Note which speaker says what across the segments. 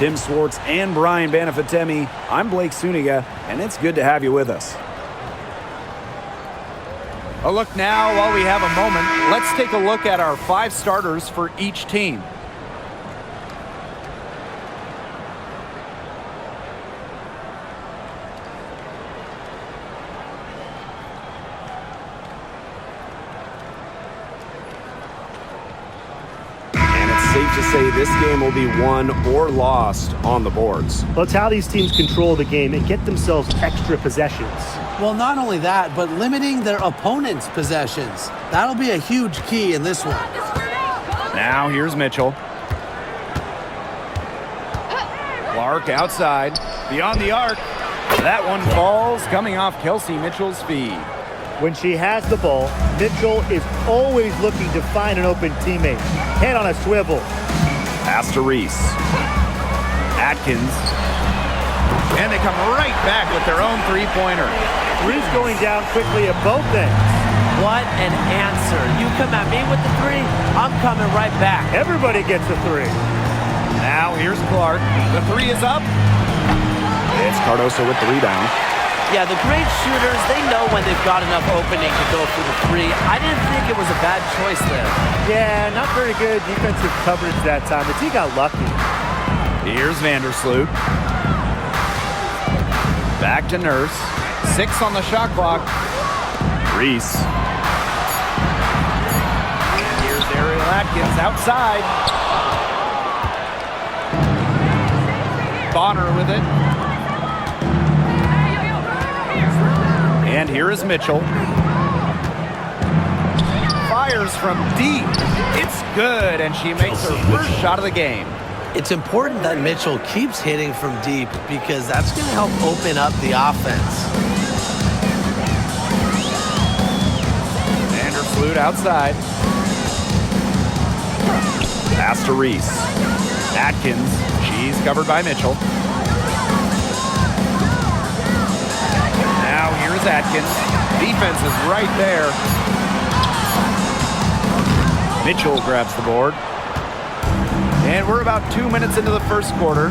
Speaker 1: Tim Swartz and Brian Banafitemi, I'm Blake Suniga, and it's good to have you with us.
Speaker 2: A look now while we have a moment. Let's take a look at our 5 starters for each team.
Speaker 1: Safe to say this game will be won or lost on the boards.
Speaker 3: Well, it's how these teams control the game and get themselves extra possessions.
Speaker 4: Well, not only that, but limiting their opponent's possessions. That'll be a huge key in this one.
Speaker 2: Now here's Mitchell. Clark outside, beyond the arc. That one falls, coming off Kelsey Mitchell's feed.
Speaker 3: When she has the ball, Mitchell is always looking to find an open teammate. Head on a swivel.
Speaker 1: Pass to Reese.
Speaker 2: Atkins. And they come right back with their own three-pointer.
Speaker 3: Reese going down quickly at both ends.
Speaker 5: What an answer. You come at me with the 3, I'm coming right back.
Speaker 3: Everybody gets a 3.
Speaker 2: Now here's Clark. The 3 is up.
Speaker 1: It's Cardoso with the rebound.
Speaker 5: Yeah, the great shooters, they know when they've got enough opening to go for the 3. I didn't think it was a bad choice there.
Speaker 3: Yeah, not very good defensive coverage that time. The team got lucky.
Speaker 2: Here's Vandersloot. Back to Nurse. 6 on the shot clock.
Speaker 1: Reese.
Speaker 2: And here's Ariel Atkins outside. Bonner with it. And here is Mitchell. Fires from deep. It's good, and she makes her first shot of the game.
Speaker 4: It's important that Mitchell keeps hitting from deep because that's going to help open up the offense.
Speaker 2: Vandersloot outside.
Speaker 1: Pass to Reese.
Speaker 2: Atkins. She's covered by Mitchell. Now here's Atkins. Defense is right there. Mitchell grabs the board. And we're about 2 minutes into the first quarter.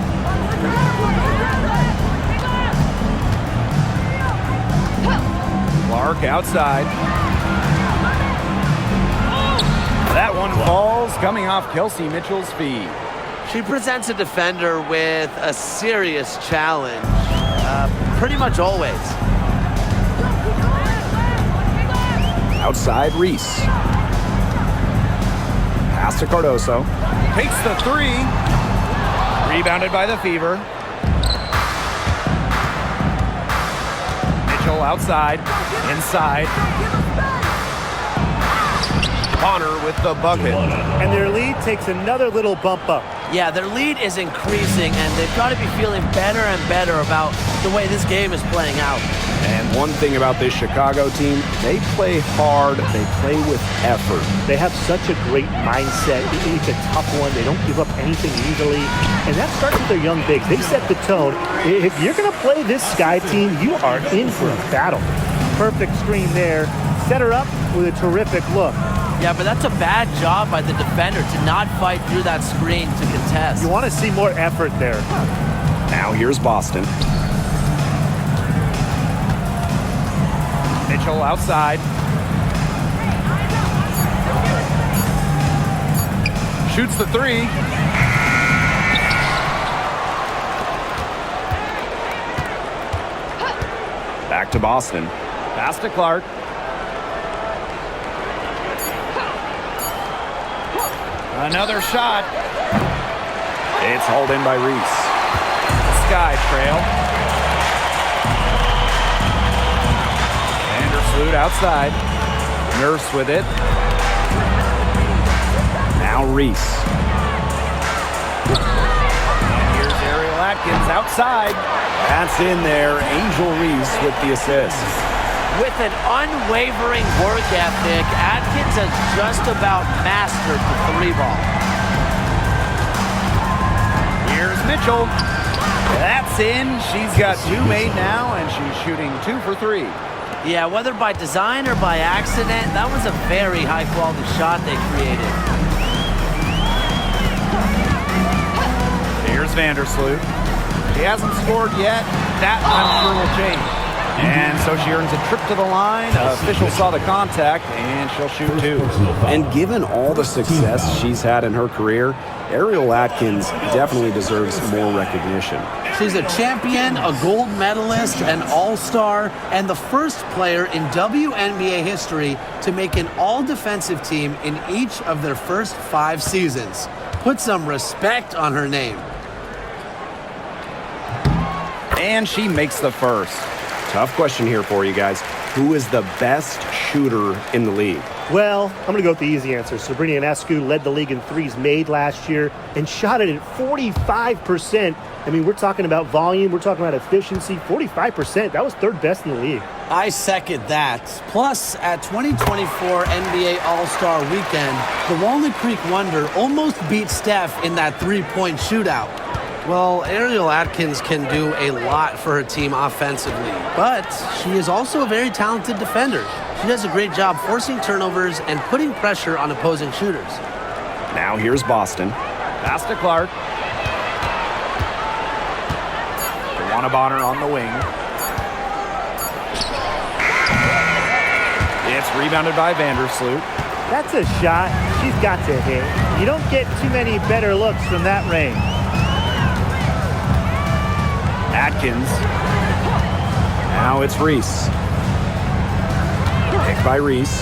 Speaker 2: Clark outside. That one falls, coming off Kelsey Mitchell's feed.
Speaker 5: She presents a defender with a serious challenge, pretty much always.
Speaker 1: Outside Reese. Pass to Cardoso.
Speaker 2: Takes the 3. Rebounded by the Fever. Mitchell outside. Inside. Bonner with the bucket.
Speaker 3: And their lead takes another little bump up.
Speaker 5: Yeah, their lead is increasing, and they've got to be feeling better and better about the way this game is playing out.
Speaker 1: And one thing about this Chicago team, they play hard, they play with effort.
Speaker 3: They have such a great mindset. It's a tough one. They don't give up anything easily. And that starts with their young bigs. They set the tone. If you're going to play this Sky team, you are in for a battle. Perfect screen there. Set her up with a terrific look.
Speaker 5: Yeah, but that's a bad job by the defender to not fight through that screen to contest.
Speaker 3: You want to see more effort there.
Speaker 1: Now here's Boston.
Speaker 2: Mitchell outside. Shoots the 3.
Speaker 1: Back to Boston.
Speaker 2: Pass to Clark. Another shot.
Speaker 1: It's hauled in by Reese.
Speaker 2: Sky trail. Vandersloot outside. Nurse with it.
Speaker 1: Now Reese.
Speaker 2: And here's Ariel Atkins outside.
Speaker 1: That's in there. Angel Reese with the assist.
Speaker 5: With an unwavering work ethic, Atkins has just about mastered the 3 ball.
Speaker 2: Here's Mitchell. That's in. She's got 2 made now, and she's shooting 2 for 3.
Speaker 5: Yeah, whether by design or by accident, that was a very high-quality shot they created.
Speaker 2: Here's Here's Vandersloot. She hasn't scored yet. That, I'm sure, will change. And so she earns a trip to the line. Official saw the contact, and she'll shoot 2.
Speaker 1: And given all the success she's had in her career, Ariel Atkins definitely deserves more recognition.
Speaker 4: She's a champion, a gold medalist, an all-star, and the first player in WNBA history to make an all-defensive team in each of their first 5 seasons. Put some respect on her name.
Speaker 2: And she makes the first.
Speaker 1: Tough question here for you guys. Who is the best shooter in the league?
Speaker 3: Well, I'm going to go with the easy answer. Sabrina Ionescu led the league in threes made last year and shot it at 45%. I mean, we're talking about volume. We're talking about efficiency. 45%. That was 3rd best in the league.
Speaker 4: I second that. Plus, at 2024 NBA All-Star Weekend, the Walnut Creek Wonder almost beat Steph in that 3-point shootout. Well, Ariel Atkins can do a lot for her team offensively, but she is also a very talented defender. She does a great job forcing turnovers and putting pressure on opposing shooters.
Speaker 1: Now here's Boston.
Speaker 2: Pass to Clark. DeWanna Bonner on the wing. It's rebounded by Vandersloot.
Speaker 3: That's a shot she's got to hit. You don't get too many better looks from that range.
Speaker 2: Atkins.
Speaker 1: Now it's Reese. Picked by Reese.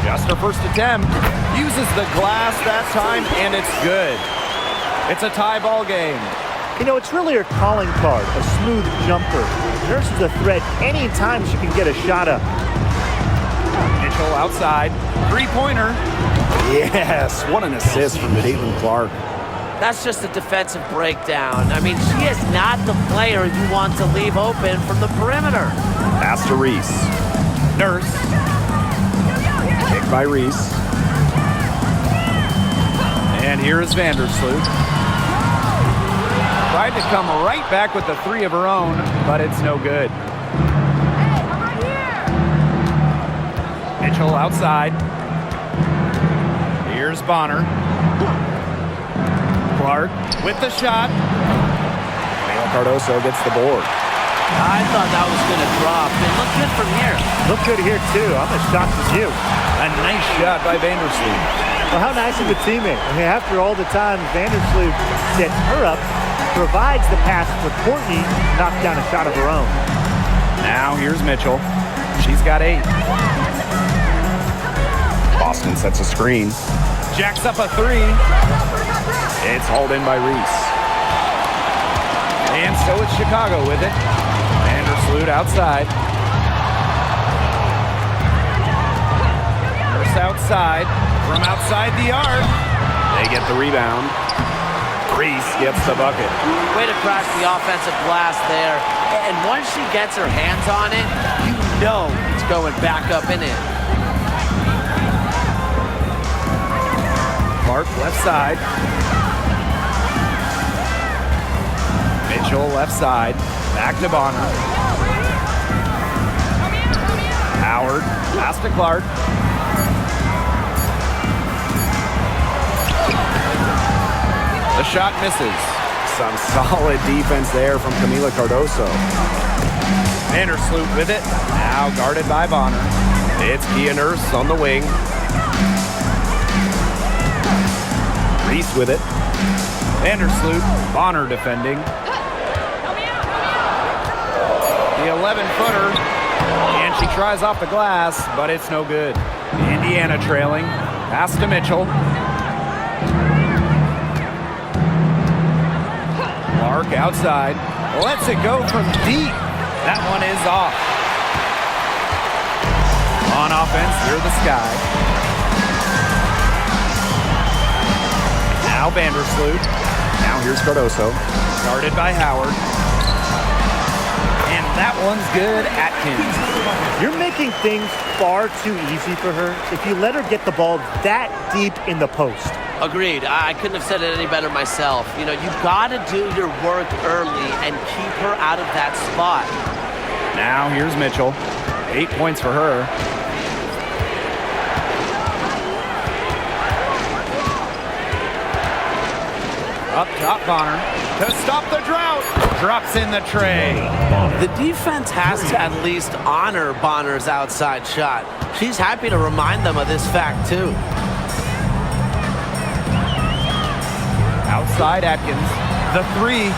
Speaker 2: Just her first attempt. Uses the glass that time, and it's good. It's a tie ball game.
Speaker 3: You know, it's really her calling card, a smooth jumper. Nurses a threat anytime she can get a shot up.
Speaker 2: Mitchell outside. 3-pointer.
Speaker 1: Yes, what an assist from Caitlin-Clark.
Speaker 5: That's just a defensive breakdown. I mean, she is not the player you want to leave open from the perimeter.
Speaker 1: Pass to Reese.
Speaker 2: Nurse.
Speaker 1: Picked by Reese.
Speaker 2: And here is Vandersloot. Tried to come right back with the 3 of her own, but it's no good. Mitchell outside. Here's Bonner. Clark with the shot.
Speaker 1: Miguel Cardoso gets the board.
Speaker 5: I thought that was going to drop. It looked good from here.
Speaker 3: Look good here, too. I'm as shocked as you.
Speaker 2: A nice shot by Vandersloot.
Speaker 3: Well, how nice of a teammate. I mean, after all the time Vandersloot sets her up, provides the pass for Courtney, knocked down a shot of her own.
Speaker 2: Now here's Mitchell. She's got 8.
Speaker 1: Boston sets a screen.
Speaker 2: Jacks up a 3.
Speaker 1: It's hauled in by Reese.
Speaker 2: And so it's Chicago with it. Vandersloot outside. Nurse outside. From outside the arc.
Speaker 1: They get the rebound. Reese gets the bucket.
Speaker 5: Way to crash the offensive glass there. And once she gets her hands on it, you know it's going back up and in.
Speaker 2: Clark left side. Mitchell left side. Back to Bonner. Howard. Pass to Clark. The shot misses.
Speaker 1: Some solid defense there from Camila Cardoso.
Speaker 2: Vandersloot with it. Now guarded by Bonner.
Speaker 1: It's Kia Nurse on the wing. Reese with it.
Speaker 2: Vandersloot. Bonner defending. The 11-footer. And she tries off the glass, but it's no good. Indiana trailing. Pass to Mitchell. Clark outside. Lets it go from deep. That one is off. On offense, you're the Sky. Now Vandersloot.
Speaker 1: Now here's Cardoso.
Speaker 2: Guarded by Howard. And that one's good. Atkins.
Speaker 3: You're making things far too easy for her if you let her get the ball that deep in the post.
Speaker 5: Agreed. I couldn't have said it any better myself. You know, you got to do your work early and keep her out of that spot.
Speaker 2: Now here's Mitchell. 8 points for her. Up top, Bonner to stop the drought. Drops in the tray.
Speaker 4: The defense has to at least honor Bonner's outside shot. She's happy to remind them of this fact, too.
Speaker 2: Outside Atkins. The three.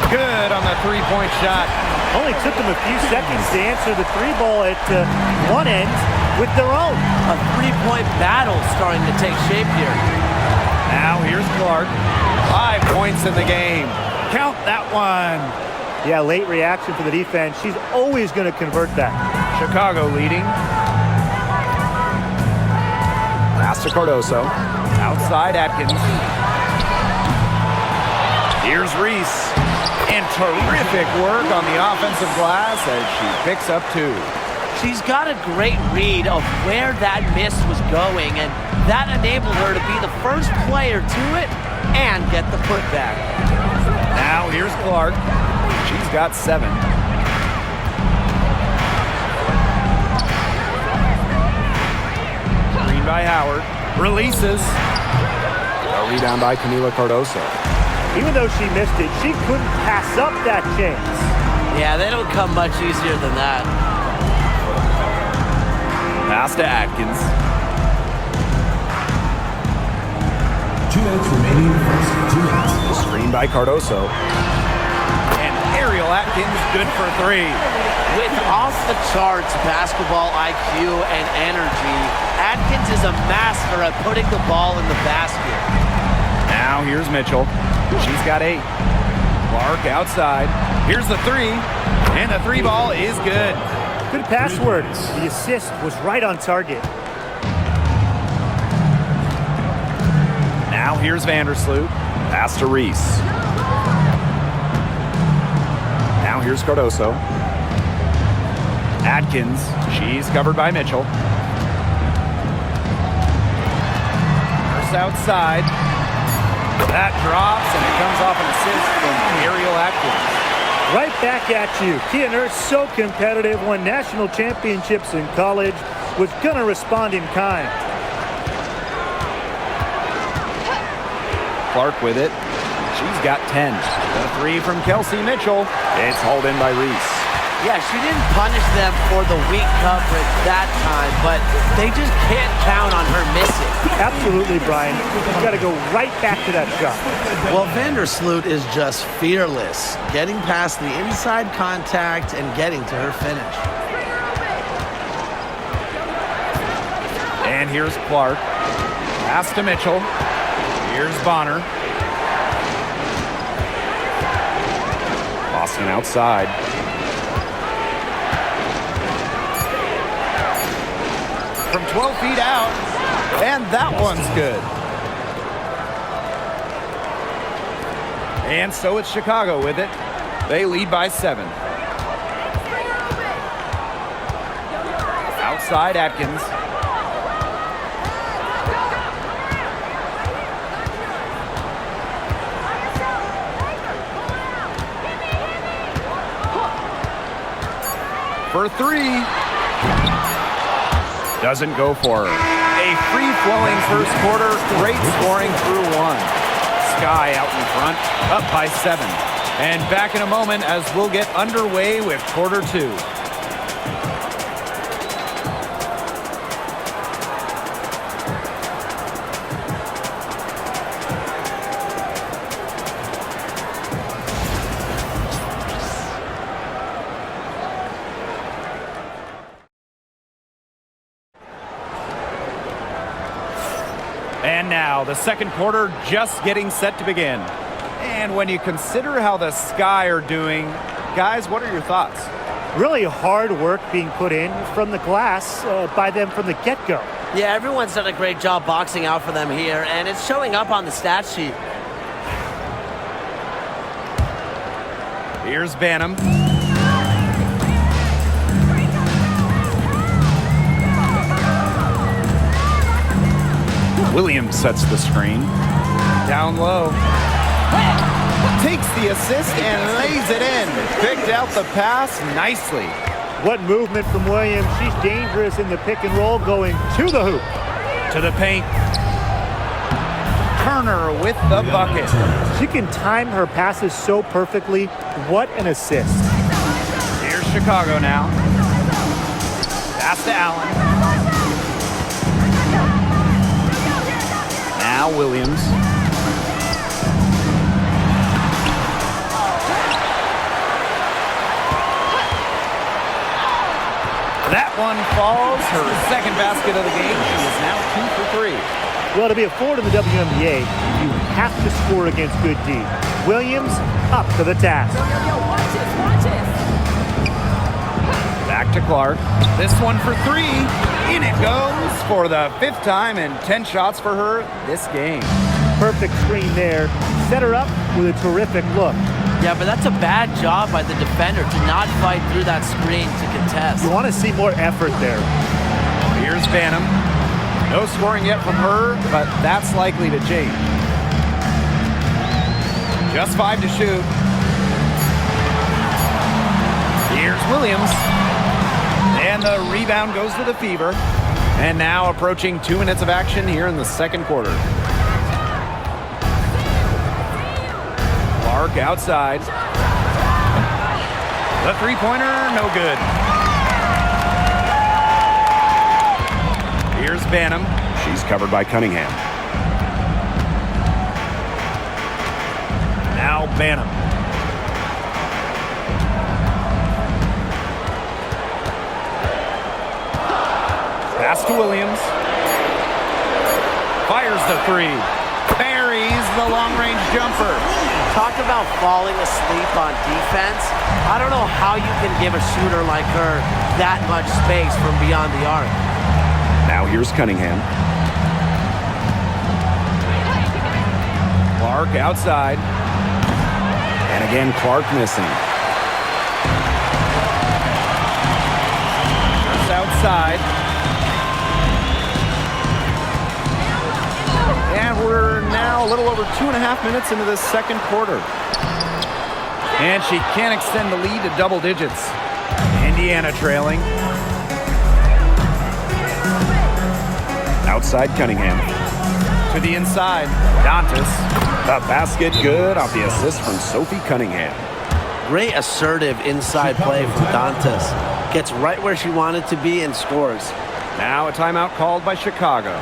Speaker 2: Good on the three-point shot.
Speaker 3: Only took them a few seconds to answer the three ball at one end with their own.
Speaker 4: A three-point battle starting to take shape here.
Speaker 2: Now here's Clark. 5 points in the game. Count that one.
Speaker 3: Yeah, late reaction for the defense. She's always going to convert that.
Speaker 2: Chicago leading.
Speaker 1: Pass to Cardoso.
Speaker 2: Outside Atkins. Here's Reese. And terrific work on the offensive glass as she picks up 2.
Speaker 5: She's got a great read of where that miss was going, and that enabled her to be the first player to it and get the putback.
Speaker 2: Now here's Clark. She's got 7. Green by Howard. Releases.
Speaker 1: A rebound by Camila Cardoso.
Speaker 3: Even though she missed it, she couldn't pass up that chance.
Speaker 4: Yeah, they don't come much easier than that.
Speaker 2: Pass to Atkins.
Speaker 6: 2 minutes remaining. 2 minutes.
Speaker 1: Screen by Cardoso.
Speaker 2: And Ariel Atkins good for 3.
Speaker 5: With off-the-charts basketball IQ and energy, Atkins is a master at putting the ball in the basket.
Speaker 2: Now here's Mitchell. She's got 8. Clark outside. Here's the 3. And the 3 ball is good.
Speaker 3: Good passwords. The assist was right on target.
Speaker 2: Now here's Vandersloot.
Speaker 1: Pass to Reese. Now here's Cardoso.
Speaker 2: Atkins. She's covered by Mitchell. First outside. That drops, and it comes off an assist from Ariel Atkins.
Speaker 3: Right back at you. Kia Nurse, so competitive, won national championships in college, was going to respond in kind.
Speaker 2: Clark with it. She's got 10. The 3 from Kelsey Mitchell.
Speaker 1: It's hauled in by Reese.
Speaker 5: Yeah, she didn't punish them for the weak coverage that time, but they just can't count on her missing.
Speaker 3: Absolutely, Brian. You've got to go right back to that shot.
Speaker 4: Well, Vandersloot is just fearless, getting past the inside contact and getting to her finish.
Speaker 2: And here's Clark. Pass to Mitchell. Here's Bonner.
Speaker 1: Boston outside.
Speaker 2: From 12 feet out. And that one's good. And so it's Chicago with it. They lead by 7. Outside Atkins. For 3. Doesn't go for her. A free-flowing first quarter. Great scoring through 1. Sky out in front, up by 7. And back in a moment as we'll get underway with quarter 2. And now the second quarter just getting set to begin. And when you consider how the Sky are doing, guys, what are your thoughts?
Speaker 3: Really hard work being put in from the glass by them from the get-go.
Speaker 5: Yeah, everyone's done a great job boxing out for them here, and it's showing up on the stat sheet.
Speaker 2: Here's Banham. Williams sets the screen. Down low. Takes the assist and lays it in. Picked out the pass nicely.
Speaker 3: What movement from Williams. She's dangerous in the pick and roll going to the hoop.
Speaker 2: To the paint. Turner with the bucket.
Speaker 3: She can time her passes so perfectly. What an assist.
Speaker 2: Here's Chicago now. Pass to Allen.
Speaker 1: Now Williams.
Speaker 2: That one falls. Her second basket of the game. She is now 2 for 3.
Speaker 3: Well, to be a forward in the WNBA, you have to score against good D. Williams up to the task.
Speaker 2: Back to Clark. This one for 3. In it goes for the 5th time and 10 shots for her this game.
Speaker 3: Perfect screen there. Set her up with a terrific look.
Speaker 5: Yeah, but that's a bad job by the defender to not fight through that screen to contest.
Speaker 3: You want to see more effort there.
Speaker 2: Here's Banham. No scoring yet from her, but that's likely to change. Just 5 to shoot. Here's Williams. And the rebound goes to the Fever. And now approaching 2 minutes of action here in the second quarter. Clark outside. The three-pointer, no good. Here's Banham.
Speaker 1: She's covered by Cunningham.
Speaker 2: Now Banham. Pass to Williams. Fires the 3. Buries the long-range jumper.
Speaker 5: Talk about falling asleep on defense. I don't know how you can give a shooter like her that much space from beyond the arc.
Speaker 1: Now here's Cunningham.
Speaker 2: Clark outside.
Speaker 1: And again, Clark missing.
Speaker 2: Just outside. And we're now a little over 2.5 minutes into the second quarter. And she can't extend the lead to double digits. Indiana trailing.
Speaker 1: Outside Cunningham.
Speaker 2: To the inside. Dantas.
Speaker 1: The basket good off the assist from Sophie Cunningham.
Speaker 5: Great assertive inside play from Dantas. Gets right where she wanted to be and scores.
Speaker 2: Now a timeout called by Chicago.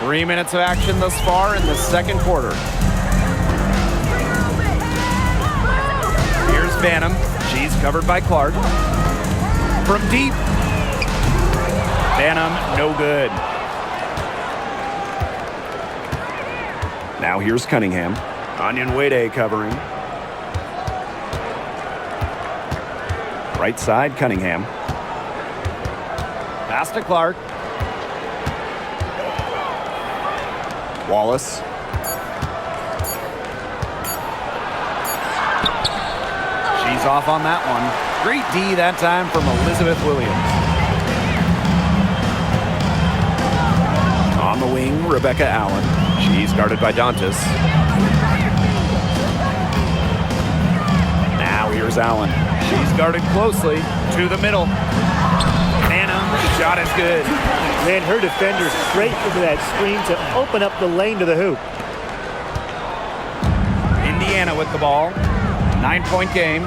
Speaker 2: Three minutes of action thus far in the second quarter. Here's Banham. She's covered by Clark. From deep. Banham, no good.
Speaker 1: Now here's Cunningham. Onion Wade covering. Right side, Cunningham.
Speaker 2: Pass to Clark.
Speaker 1: Wallace.
Speaker 2: She's off on that one. Great D that time from Elizabeth Williams.
Speaker 1: On the wing, Rebecca Allen. She's guarded by Dantas. Now here's Allen.
Speaker 2: She's guarded closely to the middle. Banham, shot is good.
Speaker 3: Man, her defender straight into that screen to open up the lane to the hoop.
Speaker 2: Indiana with the ball. 9-point game.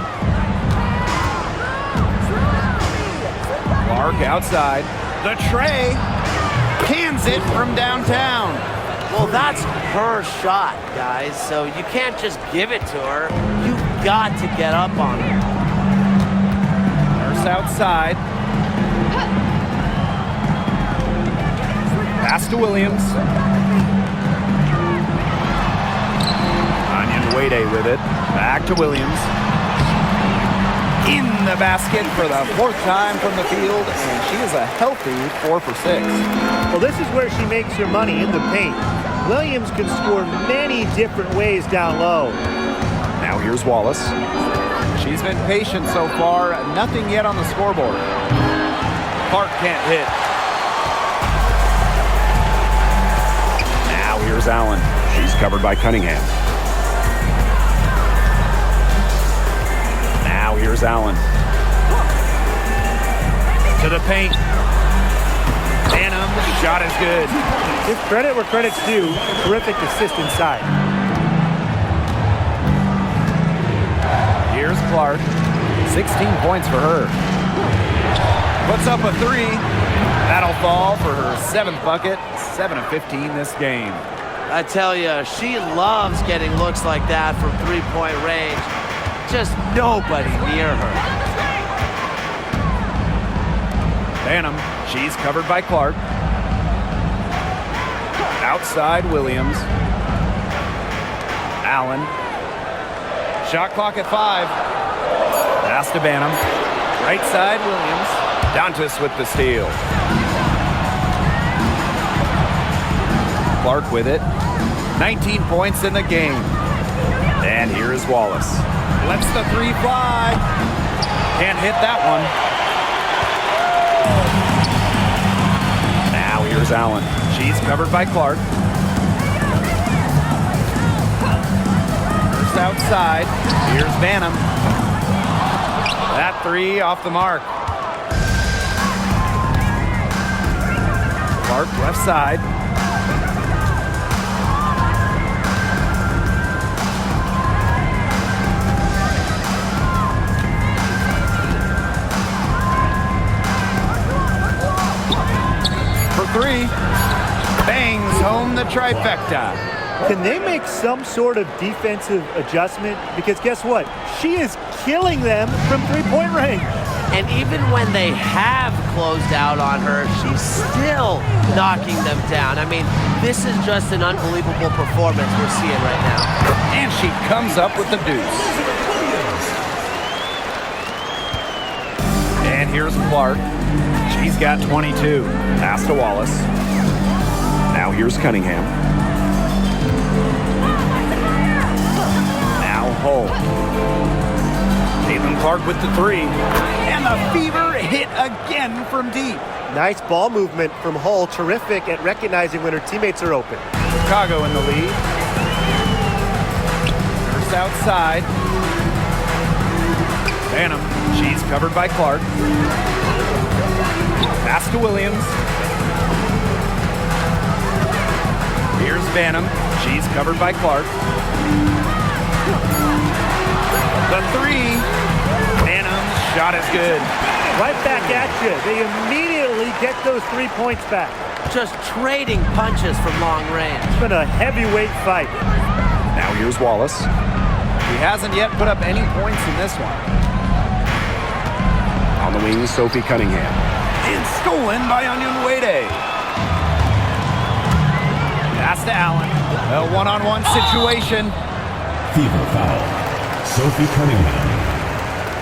Speaker 2: Clark outside. The tray. Cans it from downtown.
Speaker 5: Well, that's her shot, guys, so you can't just give it to her. You've got to get up on her.
Speaker 2: Nurse outside. Pass to Williams.
Speaker 1: Onion Wade with it.
Speaker 2: Back to Williams. In the basket for the 4th time from the field, and she is a healthy 4 for 6.
Speaker 3: Well, this is where she makes her money, in the paint. Williams can score many different ways down low.
Speaker 1: Now here's Wallace.
Speaker 2: She's been patient so far. Nothing yet on the scoreboard. Clark can't hit.
Speaker 1: Now here's Allen. She's covered by Cunningham. Now here's Allen.
Speaker 2: To the paint. Phantom, shot is good.
Speaker 3: Give credit where credit's due. Terrific assist inside.
Speaker 2: Here's Clark. 16 points for her. Puts up a three. That'll fall for her 7th bucket. 7 of 15 this game.
Speaker 5: I tell you, she loves getting looks like that from three-point range. Just nobody near her.
Speaker 2: Phantom, she's covered by Clark. Outside Williams. Allen. Shot clock at 5. Pass to Banham. Right side Williams. Dantas with the steal. Clark with it. 19 points in the game.
Speaker 1: And here is Wallace.
Speaker 2: Lets the three fly. Can't hit that one.
Speaker 1: Now here's Allen.
Speaker 2: She's covered by Clark. First outside. Here's Banham. That three off the mark. Clark left side. For three. Bangs home the trifecta.
Speaker 3: Can they make some sort of defensive adjustment? Because guess what? She is killing them from three-point range.
Speaker 5: And even when they have closed out on her, she's still knocking them down. I mean, this is just an unbelievable performance we're seeing right now.
Speaker 2: And she comes up with the deuce. And here's Clark. She's got 22.
Speaker 1: Pass to Wallace. Now here's Cunningham. Now Hull.
Speaker 2: Caitlin Clark with the three. And the fever hit again from deep.
Speaker 3: Nice ball movement from Hull. Terrific at recognizing when her teammates are open.
Speaker 2: Chicago in the lead. First outside. Banham. She's covered by Clark. Pass to Williams. Here's Banham. She's covered by Clark. The three. Banham's shot is good.
Speaker 3: Right back at you. They immediately get those 3 points back.
Speaker 5: Just trading punches from long range.
Speaker 3: It's been a heavyweight fight.
Speaker 1: Now here's Wallace.
Speaker 2: He hasn't yet put up any points in this one.
Speaker 1: On the wing, Sophie Cunningham.
Speaker 2: And stolen by Onion Wade. Pass to Allen. A one-on-one situation.
Speaker 6: Fever foul. Sophie Cunningham.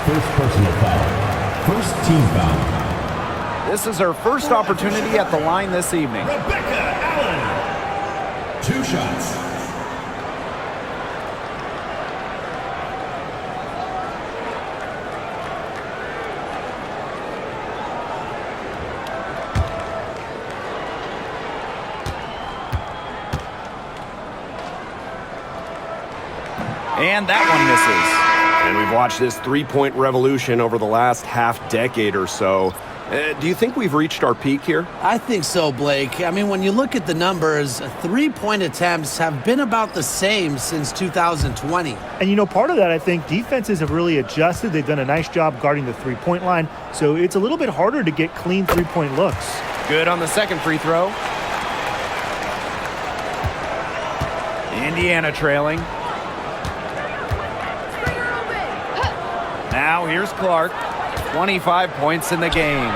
Speaker 6: First personal foul. First team foul.
Speaker 2: This is her first opportunity at the line this evening.
Speaker 6: Rebecca Allen. 2 shots.
Speaker 2: And that one misses.
Speaker 1: And we've watched this three-point revolution over the last half-decade or so. Do you think we've reached our peak here?
Speaker 4: I think so, Blake. I mean, when you look at the numbers, three-point attempts have been about the same since 2020.
Speaker 3: And, you know, part of that, I think, defenses have really adjusted. They've done a nice job guarding the three-point line, so it's a little bit harder to get clean three-point looks.
Speaker 2: Good on the second free throw. Indiana trailing. Now here's Clark. 25 points in the game.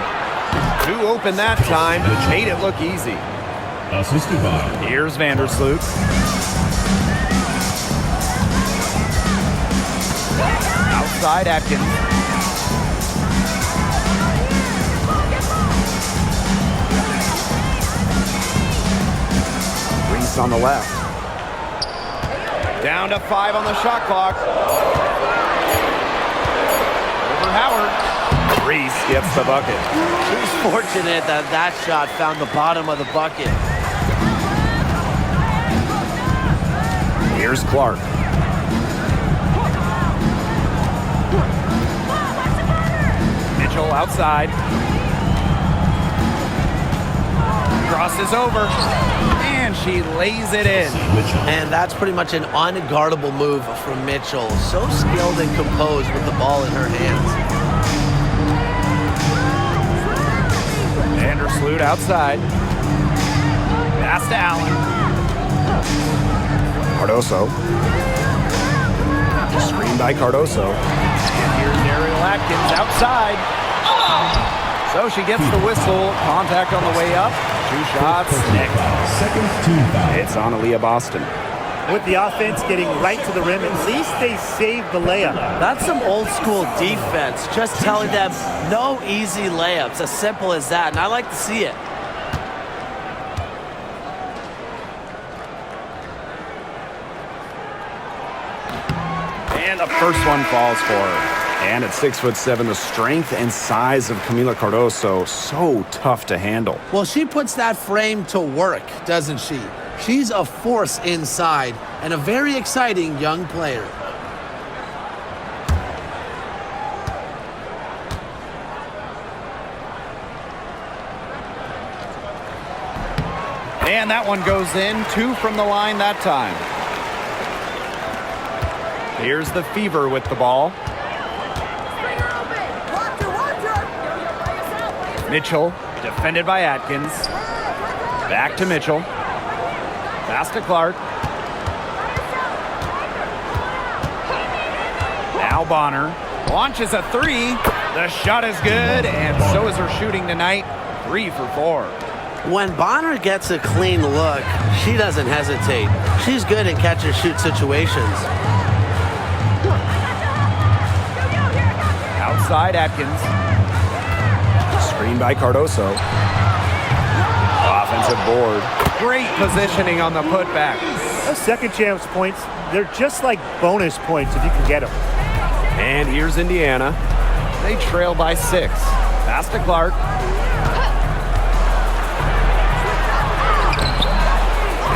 Speaker 2: 2 open that time. Made it look easy.
Speaker 6: Assisted by.
Speaker 2: Here's Vandersloot. Outside Atkins.
Speaker 1: Reese on the left.
Speaker 2: Down to 5 on the shot clock. Over Howard. Reese gets the bucket.
Speaker 5: She's fortunate that that shot found the bottom of the bucket.
Speaker 1: Here's Clark.
Speaker 2: Mitchell outside. Crosses over. And she lays it in.
Speaker 5: And that's pretty much an unguardable move from Mitchell. So skilled and composed with the ball in her hands.
Speaker 2: Vandersloot outside. Pass to Allen.
Speaker 1: Cardoso. Screen by Cardoso.
Speaker 2: And here's Ariel Atkins outside. So she gets the whistle. Contact on the way up. 2 shots.
Speaker 6: Second team foul.
Speaker 1: It's on Aaliyah Boston.
Speaker 3: With the offense getting right to the rim, at least they saved the layup.
Speaker 5: That's some old school defense. Just telling them no easy layups. As simple as that. And I like to see it.
Speaker 2: And the first one falls for her.
Speaker 1: And at 6'7", the strength and size of Camila Cardoso, so tough to handle.
Speaker 4: Well, she puts that frame to work, doesn't she? She's a force inside and a very exciting young player.
Speaker 2: And that one goes in. 2 from the line that time. Here's the Fever with the ball. Mitchell, defended by Atkins. Back to Mitchell. Pass to Clark. Now Bonner launches a 3. The shot is good, and so is her shooting tonight. 3 for 4.
Speaker 5: When Bonner gets a clean look, she doesn't hesitate. She's good in catch-and-shoot situations.
Speaker 2: Outside Atkins.
Speaker 1: Screen by Cardoso. Offensive board.
Speaker 2: Great positioning on the putback.
Speaker 3: Those second chance points, they're just like bonus points if you can get them.
Speaker 1: And here's Indiana.
Speaker 2: They trail by 6. Pass to Clark.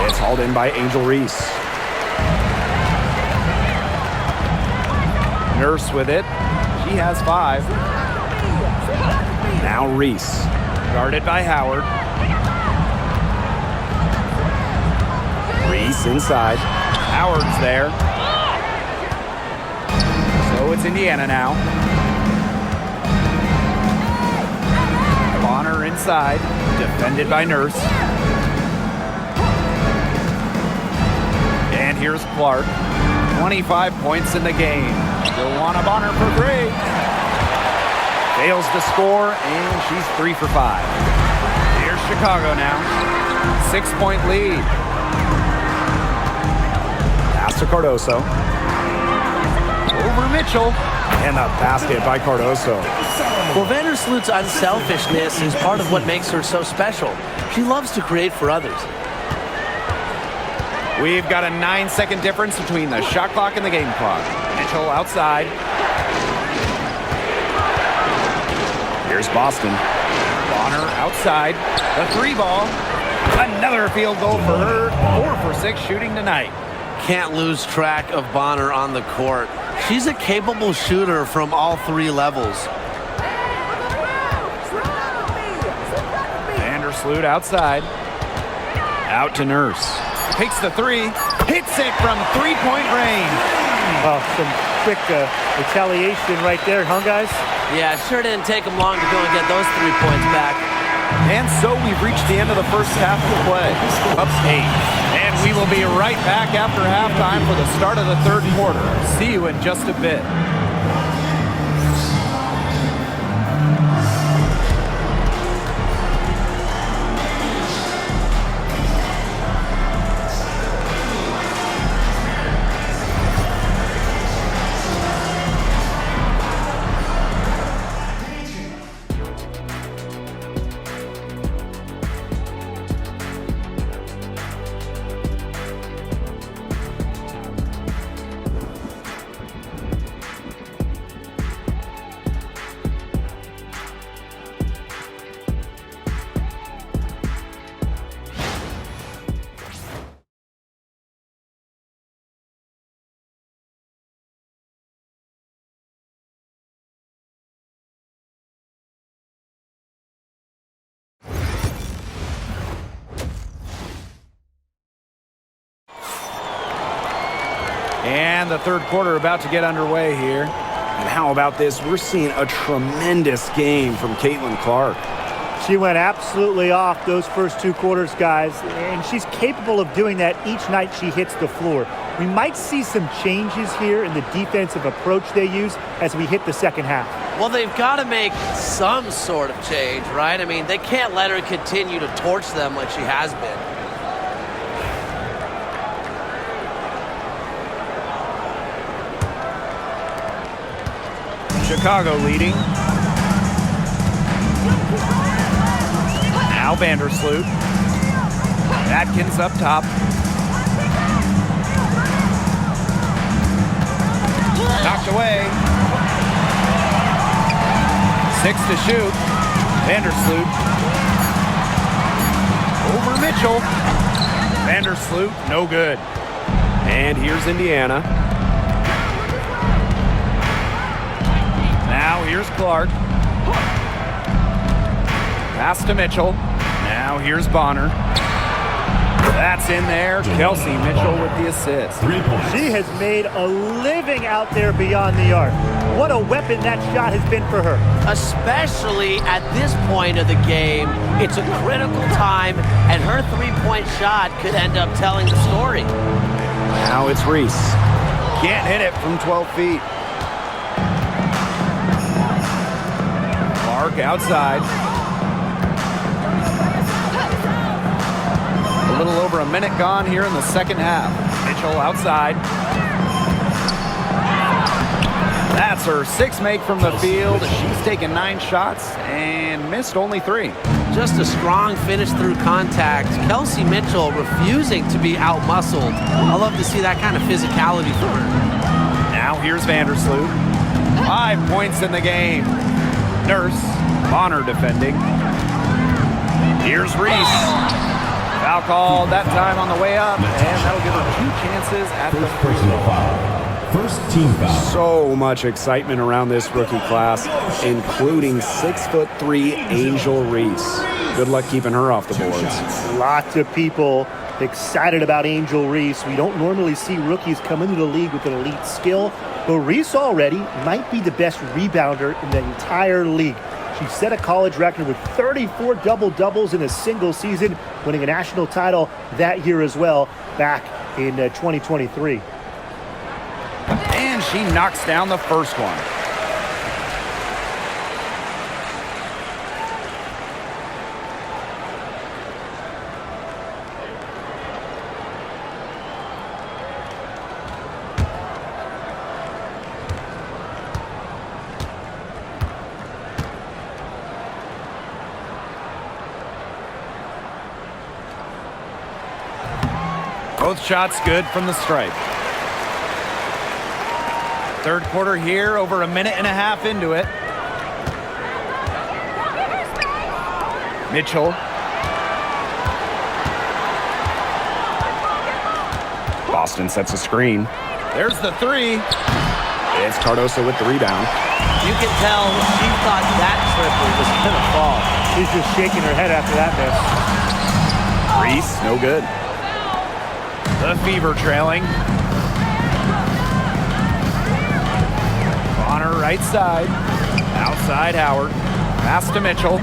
Speaker 1: It's hauled in by Angel Reese.
Speaker 2: Nurse with it. She has 5.
Speaker 1: Now Reese.
Speaker 2: Guarded by Howard.
Speaker 1: Reese inside.
Speaker 2: Howard's there. So it's Indiana now. Bonner inside. Defended by Nurse. And here's Clark. 25 points in the game. Joanna Bonner for 3. Fails to score, and she's 3 for 5. Here's Chicago now. 6-point lead.
Speaker 1: Pass to Cardoso.
Speaker 2: Over Mitchell.
Speaker 1: And the basket by Cardoso.
Speaker 5: Well, Vandersloot's unselfishness is part of what makes her so special. She loves to create for others.
Speaker 2: We've got a 9-second difference between the shot clock and the game clock. Mitchell outside.
Speaker 1: Here's Boston.
Speaker 2: Bonner outside. The 3 ball. Another field goal for her. 4 for 6 shooting tonight.
Speaker 5: Can't lose track of Bonner on the court. She's a capable shooter from all 3 levels.
Speaker 2: Vandersloot outside. Out to Nurse. Takes the 3. Hits it from 3-point range.
Speaker 3: Oh, some quick retaliation right there, huh, guys?
Speaker 5: Yeah, it sure didn't take them long to go and get those 3 points back.
Speaker 2: And so we've reached the end of the first half of the play. Up 8. And we will be right back after halftime for the start of the 3rd quarter. See you in just a bit. And the third quarter about to get underway here.
Speaker 1: And how about this? We're seeing a tremendous game from Caitlin-Clark.
Speaker 3: She went absolutely off those first 2 quarters, guys, and she's capable of doing that each night she hits the floor. We might see some changes here in the defensive approach they use as we hit the second half.
Speaker 5: Well, they've got to make some sort of change, right? I mean, they can't let her continue to torch them like she has been.
Speaker 2: Chicago leading. Now Vandersloot. Atkins up top. Knocked away. 6 to shoot. Vandersloot. Over Mitchell. Vandersloot, no good.
Speaker 1: And here's Indiana.
Speaker 2: Now here's Clark. Pass to Mitchell. Now here's Bonner. That's in there. Kelsey Mitchell with the assist.
Speaker 6: 3 points.
Speaker 3: She has made a living out there beyond the arc. What a weapon that shot has been for her.
Speaker 5: Especially at this point of the game. It's a critical time, and her three-point shot could end up telling the story.
Speaker 1: Now it's Reese.
Speaker 2: Can't hit it from 12 feet. Clark outside. A little over a minute gone here in the second half. Mitchell outside. That's her 6th make from the field. She's taken 9 shots and missed only 3.
Speaker 5: Just a strong finish through contact. Kelsey Mitchell refusing to be out-muscled. I love to see that kind of physicality from her.
Speaker 2: Now here's Vandersloot. 5 points in the game. Nurse, Bonner defending. Here's Reese. Foul called that time on the way up, and that'll give her 2 chances at the free
Speaker 6: Personal
Speaker 2: throw.
Speaker 6: foul. First team foul.
Speaker 1: So much excitement around this rookie class, including 6'3" Angel Reese. Good luck keeping her off the boards.
Speaker 3: Lots of people excited about Angel Reese. We don't normally see rookies come into the league with an elite skill, but Reese already might be the best rebounder in the entire league. She set a college record with 34 double-doubles in a single season, winning a national title that year as well, back in 2023.
Speaker 2: And she knocks down the first one. Both shots good from the stripe. Third quarter here, over a minute and a half into it. Mitchell.
Speaker 1: Boston sets a screen.
Speaker 2: There's the 3.
Speaker 1: It's Cardoso with the rebound.
Speaker 5: You can tell she thought that triple was going to fall.
Speaker 3: She's just shaking her head after that miss.
Speaker 1: Reese, no good.
Speaker 2: The Fever trailing. Bonner right side. Outside Howard. Pass to Mitchell.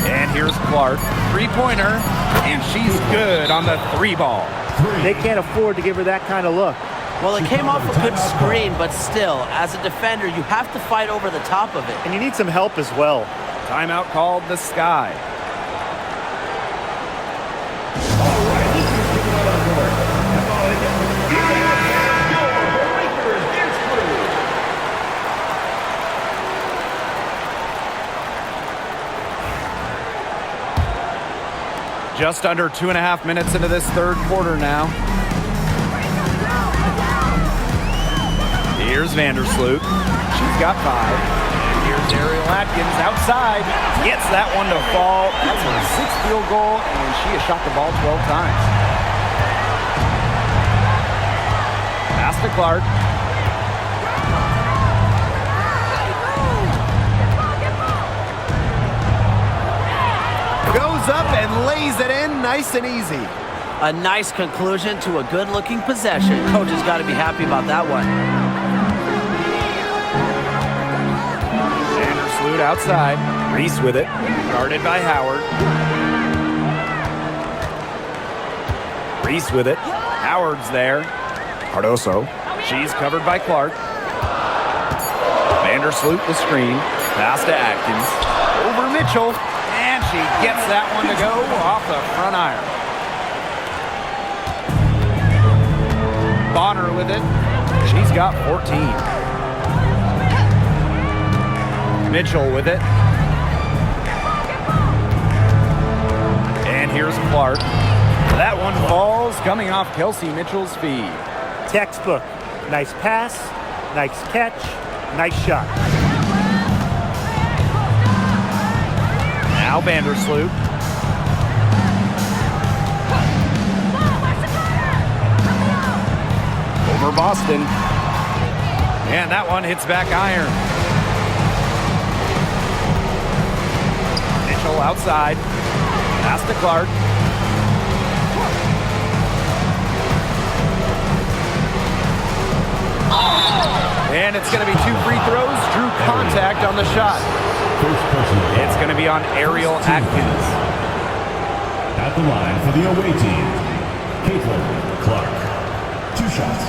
Speaker 2: And here's Clark. 3-pointer. And she's good on the 3 ball.
Speaker 3: They can't afford to give her that kind of look.
Speaker 5: Well, it came off a good screen, but still, as a defender, you have to fight over the top of it.
Speaker 3: And you need some help as well.
Speaker 2: Timeout called the Sky. Just under 2.5 minutes into this third quarter now. Here's Vandersloot. She's got 5. And here's Ariel Atkins outside. Gets that one to fall. That's her 6th field goal, and she has shot the ball 12 times. Pass to Clark. Goes up and lays it in nice and easy.
Speaker 5: A nice conclusion to a good-looking possession. Coach has got to be happy about that one.
Speaker 2: Vandersloot outside.
Speaker 1: Reese with it.
Speaker 2: Guarded by Howard.
Speaker 1: Reese with it.
Speaker 2: Howard's there.
Speaker 1: Cardoso.
Speaker 2: She's covered by Clark. Vandersloot the screen. Pass to Atkins. Over Mitchell. And she gets that one to go off the front iron. Bonner with it. She's got 14. Mitchell with it. And here's Clark. That one falls coming off Kelsey Mitchell's feed.
Speaker 3: Textbook. Nice pass, nice catch, nice shot.
Speaker 2: Now Vandersloot.
Speaker 1: Over Boston.
Speaker 2: And that one hits back iron. Mitchell outside. Pass to Clark. And it's going to be 2 free throws. Drew contact on the shot. It's going to be on Ariel Atkins.
Speaker 6: At the line for the away team, Clark. 2 shots.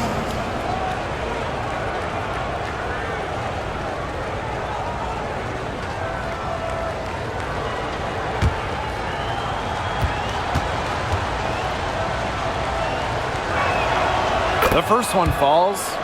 Speaker 2: The first one falls.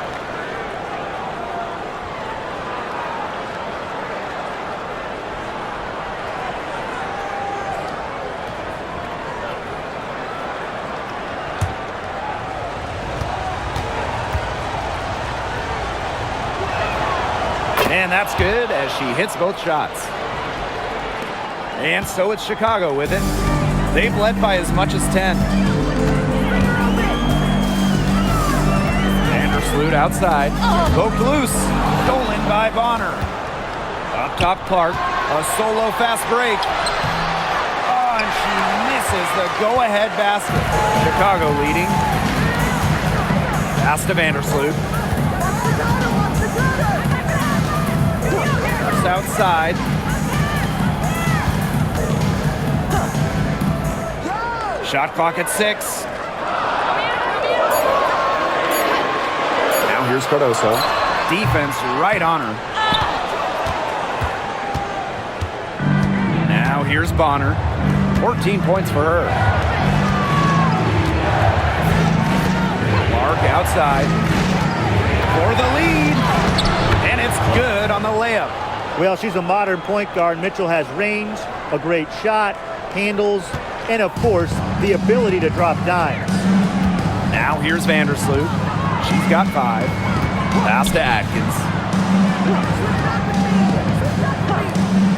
Speaker 2: And that's good as she hits both shots. And so it's Chicago with it. They've led by as much as 10. Vandersloot outside. Poked loose. Stolen by Bonner. Up top Clark. A solo fast break. Oh, and she misses the go-ahead basket. Chicago leading. Pass to Vandersloot. Outside. Shot clock at 6.
Speaker 1: Now here's Cardoso.
Speaker 2: Defense right on her. Now here's Bonner. 14 points for her. Clark outside. For the lead. And it's good on the layup.
Speaker 3: Well, she's a modern point guard. Mitchell has range, a great shot, handles, and of course, the ability to drop dimes.
Speaker 2: Now here's Vandersloot. She's got 5. Pass to Atkins.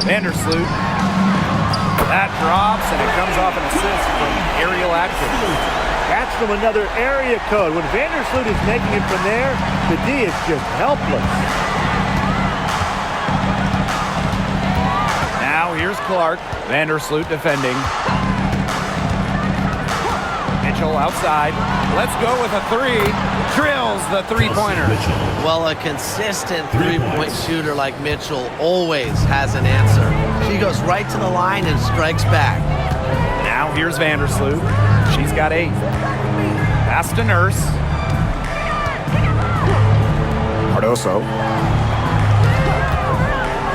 Speaker 2: Vandersloot. That drops, and it comes off an assist from Ariel Atkins.
Speaker 3: That's from another area code. When Vandersloot is making it from there, the D is just helpless.
Speaker 2: Now here's Clark. Vandersloot defending. Mitchell outside. Let's go with a 3. Drills the three-pointer.
Speaker 5: Well, a consistent three-point shooter like Mitchell always has an answer. She goes right to the line and strikes back.
Speaker 2: Now here's Vandersloot. She's got 8. Pass to Nurse.
Speaker 1: Cardoso.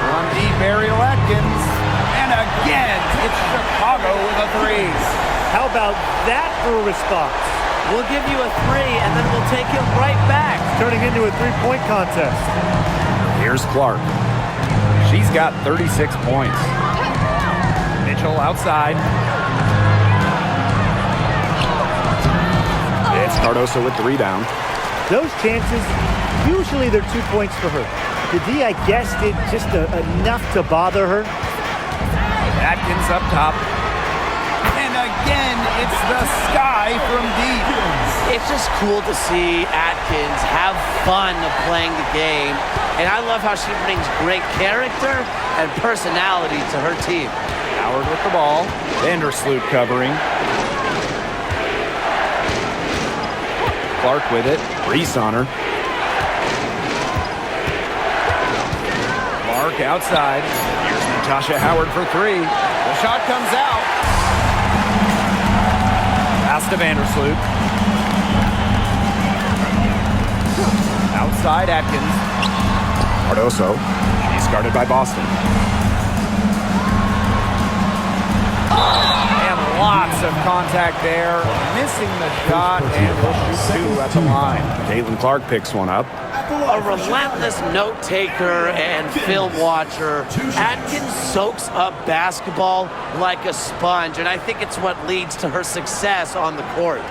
Speaker 2: From deep, Ariel Atkins. And again, it's Chicago with a 3.
Speaker 3: How about that for a response?
Speaker 5: We'll give you a 3, and then we'll take it right back.
Speaker 3: Turning into a three-point contest.
Speaker 1: Here's Clark.
Speaker 2: She's got 36 points. Mitchell outside.
Speaker 1: It's Cardoso with the rebound.
Speaker 3: Those chances, usually they're 2 points for her. The D, I guess, did just enough to bother her.
Speaker 2: Atkins up top. And again, it's the sky from deep.
Speaker 5: It's just cool to see Atkins have fun playing the game. And I love how she brings great character and personality to her team.
Speaker 2: Now Howard with the ball. Vandersloot covering. Clark with it.
Speaker 1: Reese on her.
Speaker 2: Clark outside. Here's Natasha Howard for three. The shot comes out. Pass to Vandersloot. Outside Atkins.
Speaker 1: Cardoso. She's guarded by Boston.
Speaker 2: And lots of contact there. Missing the shot, and will shoot two at the line.
Speaker 1: Caitlin Clark picks one up.
Speaker 5: A relentless note taker and film watcher. Atkins soaks up basketball like a sponge, and I think it's what leads to her success on the court.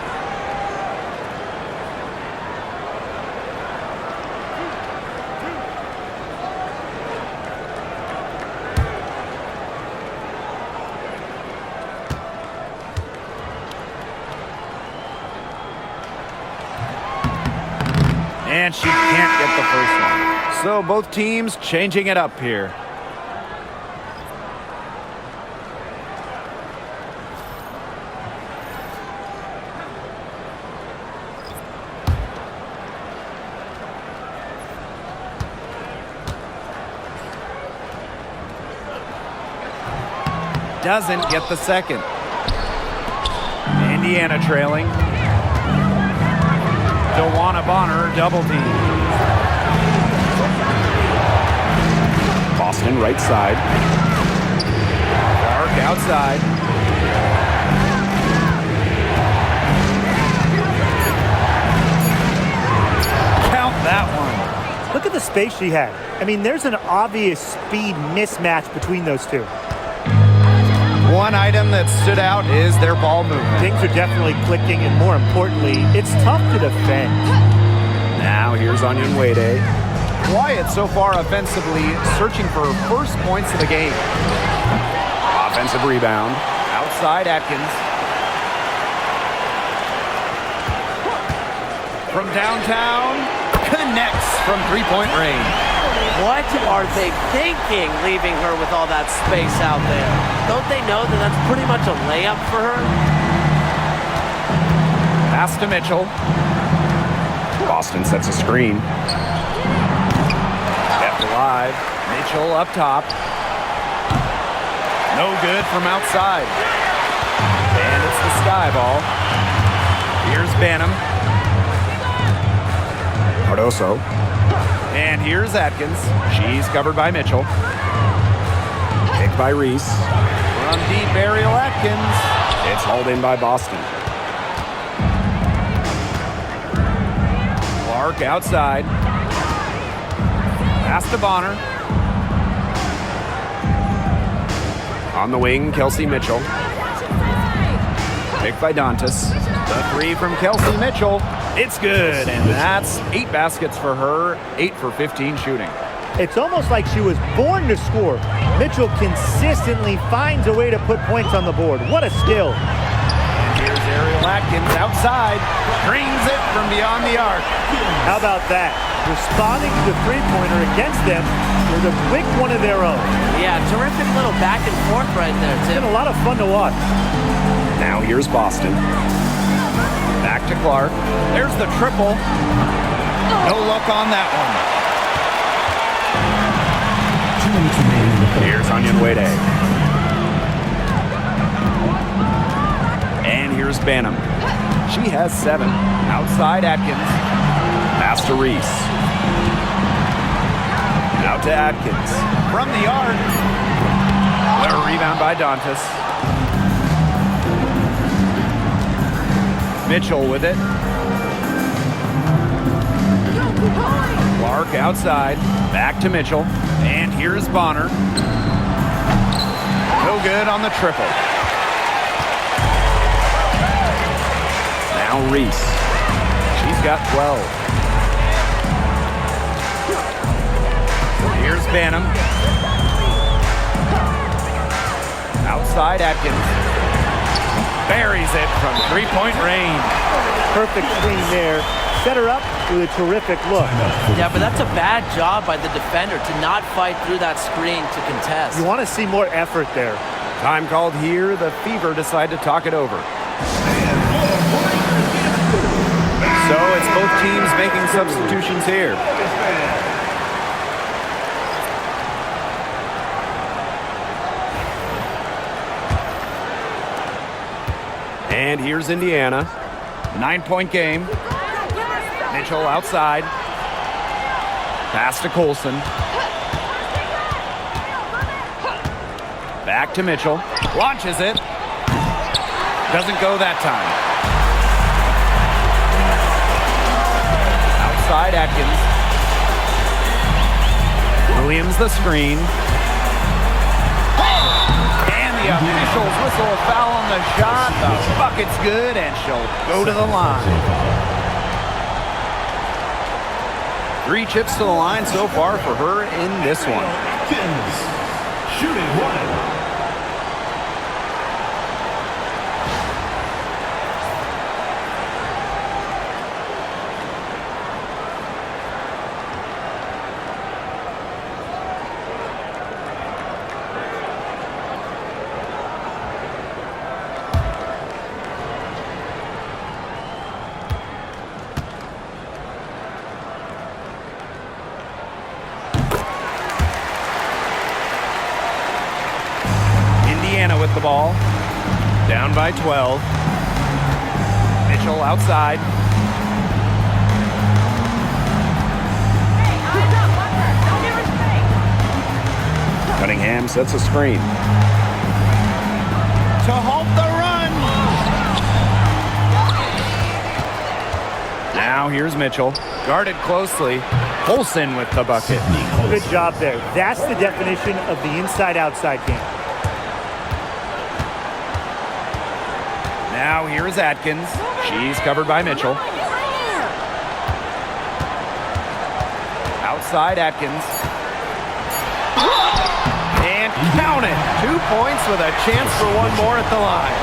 Speaker 2: And she can't get the first one. So both teams changing it up here. Doesn't get the second. Indiana trailing. Joanna Bonner double team.
Speaker 1: Boston right side.
Speaker 2: Clark outside. Count that one.
Speaker 3: Look at the space she had. I mean, there's an obvious speed mismatch between those two.
Speaker 2: One item that stood out is their ball movement.
Speaker 3: Things are definitely clicking, and more importantly, it's tough to defend.
Speaker 1: Now here's Onion Wade.
Speaker 2: Quiet so far offensively, searching for first points of the game.
Speaker 1: Offensive rebound.
Speaker 2: Outside Atkins. From downtown, connects from three-point range.
Speaker 5: What are they thinking, leaving her with all that space out there? Don't they know that that's pretty much a layup for her?
Speaker 2: Pass to Mitchell.
Speaker 1: Boston sets a screen.
Speaker 2: Kept alive. Mitchell up top. No good from outside. And it's the sky ball. Here's Banham.
Speaker 1: Cardoso.
Speaker 2: And here's Atkins. She's covered by Mitchell.
Speaker 1: Picked by Reese.
Speaker 2: From deep, Ariel Atkins.
Speaker 1: It's hauled in by Boston.
Speaker 2: Clark outside. Pass to Bonner.
Speaker 1: On the wing, Kelsey Mitchell.
Speaker 2: Picked by Dantas. The three from Kelsey Mitchell. It's good, and that's 8 baskets for her, 8 for 15 shooting.
Speaker 3: It's almost like she was born to score. Mitchell consistently finds a way to put points on the board. What a skill.
Speaker 2: And here's Ariel Atkins outside. Brings it from beyond the arc.
Speaker 3: How about that? Responding to the three-pointer against them with a quick one of their own.
Speaker 5: Yeah, terrific little back and forth right there,
Speaker 3: It's
Speaker 5: Tim.
Speaker 3: been a lot of fun to watch.
Speaker 1: Now here's Boston.
Speaker 2: Back to Clark. There's the triple. No luck on that one.
Speaker 6: 2 minutes remaining in the third.
Speaker 1: Here's Onion Wade. And here's Banham.
Speaker 2: She has 7. Outside Atkins.
Speaker 1: Pass to Reese.
Speaker 2: Out to Atkins. From the arc. A rebound by Dantas. Mitchell with it. Clark outside. Back to Mitchell. And here's Bonner. No good on the triple.
Speaker 1: Now Reese.
Speaker 2: She's got 12. Here's Banham. Outside Atkins. Buries it from three-point range.
Speaker 3: Perfect screen there. Set her up with a terrific look.
Speaker 5: Yeah, but that's a bad job by the defender to not fight through that screen to contest.
Speaker 3: You want to see more effort there.
Speaker 2: Time called here. The Fever decide to talk it over. So it's both teams making substitutions here. And here's Indiana. 9-point game. Mitchell outside. Pass to Colson. Back to Mitchell. Launches it. Doesn't go that time. Outside Atkins. Williams the screen. And the officials whistle a foul on the shot. The bucket's good, and she'll go to the line. 3 chips to the line so far for her in this one.
Speaker 6: Shooting one.
Speaker 2: With the ball, down by 12. Mitchell outside.
Speaker 1: Cunningham sets a screen.
Speaker 2: To halt the run. Now here's Mitchell, guarded closely. Colson with the bucket.
Speaker 3: Good job there. That's the definition of the inside-outside game.
Speaker 2: Now here is Atkins. She's covered by Mitchell. Outside Atkins. And count it. 2 points with a chance for one more at the line.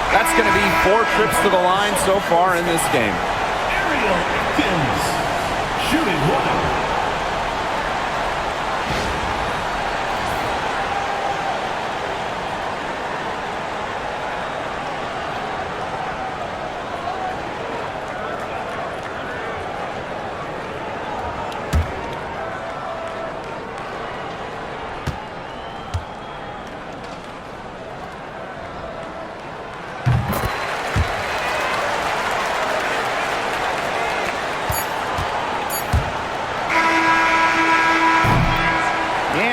Speaker 2: That's going to be 4 trips to the line so far in this game.
Speaker 6: Atkins, shooting one.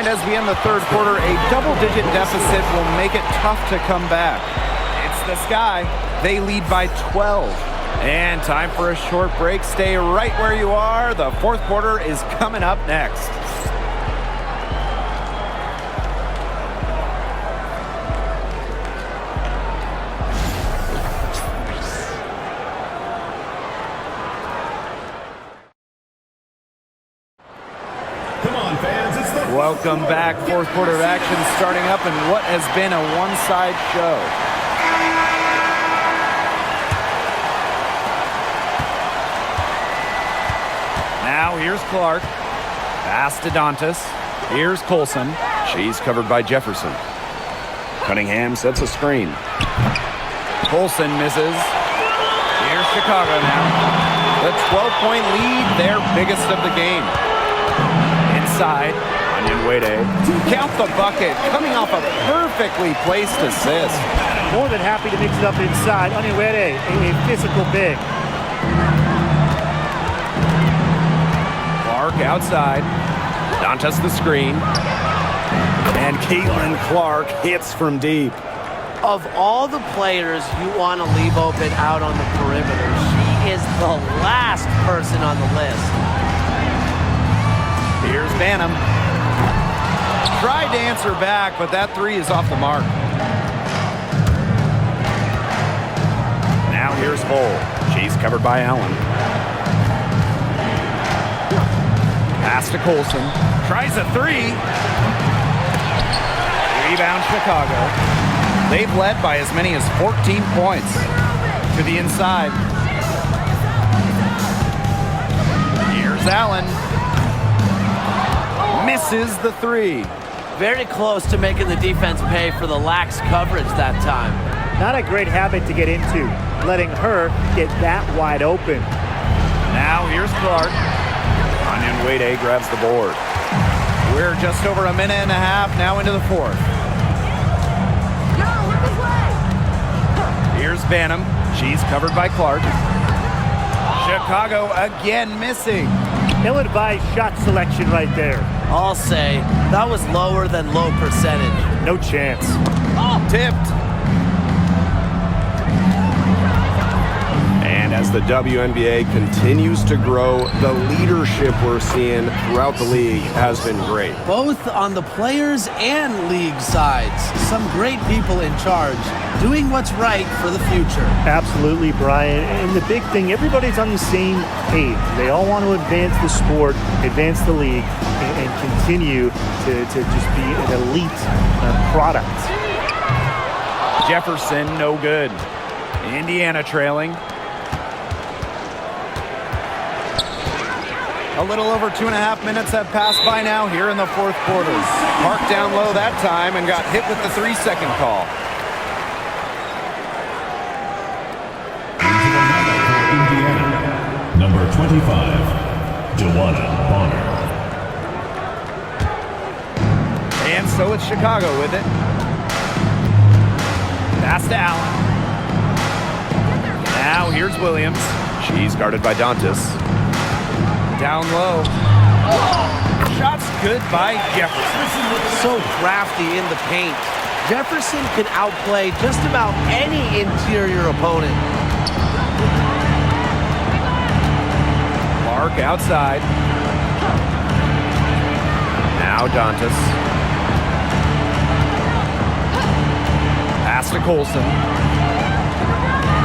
Speaker 2: As we end the third quarter, a double-digit deficit will make it tough to come back. It's the Sky. They lead by 12. And time for a short break. Stay right where you are. The fourth quarter is coming up next. Welcome back. Fourth quarter of action starting up in what has been a one-side show. Now here's Clark. Pass to Dantas. Here's Colson. She's covered by Jefferson.
Speaker 1: Cunningham sets a screen.
Speaker 2: Colson misses. Here's Chicago now. The 12-point lead, their biggest of the game. Inside. Count the bucket, coming off a perfectly placed assist.
Speaker 3: More than happy to mix it up inside. Onyewere, a physical big.
Speaker 2: Clark outside. Dantas the screen.
Speaker 1: And CaitlincLark hits from deep.
Speaker 5: Of all the players you want to leave open out on the perimeter, she is the last person on the list.
Speaker 2: Here's Banham. Tried to answer back, but that 3 is off the mark.
Speaker 1: Now here's Hull. She's covered by Allen.
Speaker 2: Pass to Colson. Tries a 3. Rebound Chicago. They've led by as many as 14 points. To the inside. Here's Allen. Misses the 3.
Speaker 5: Very close to making the defense pay for the lax coverage that time.
Speaker 3: Not a great habit to get into, letting her get that wide open.
Speaker 2: Now here's Clark.
Speaker 1: Onion Wade grabs the board.
Speaker 2: We're just over a minute and a half now into the fourth. Here's Banham. She's covered by Clark. Chicago again missing.
Speaker 3: Ill-advised shot selection right there.
Speaker 5: I'll say that was lower than low percentage.
Speaker 3: No chance.
Speaker 2: Tipped.
Speaker 1: And as the WNBA continues to grow, the leadership we're seeing throughout the league has been great.
Speaker 5: Both on the players and league sides. Some great people in charge, doing what's right for the future.
Speaker 3: Absolutely, Brian. And the big thing, everybody's on the same page. They all want to advance the sport, advance the league, and continue to just be an elite product.
Speaker 2: Jefferson, no good. Indiana trailing. A little over 2.5 minutes have passed by now here in the fourth quarter. Mark down low that time and got hit with the 3-second call.
Speaker 6: Indiana, number 25, Joanna Bonner.
Speaker 2: And so it's Chicago with it. Pass to Allen. Now here's Williams.
Speaker 1: She's guarded by Dantas.
Speaker 2: Down low. Shots good by Jefferson.
Speaker 5: So crafty in the paint. Jefferson can outplay just about any interior opponent.
Speaker 2: Clark outside.
Speaker 1: Now Dantas.
Speaker 2: Pass to Colson.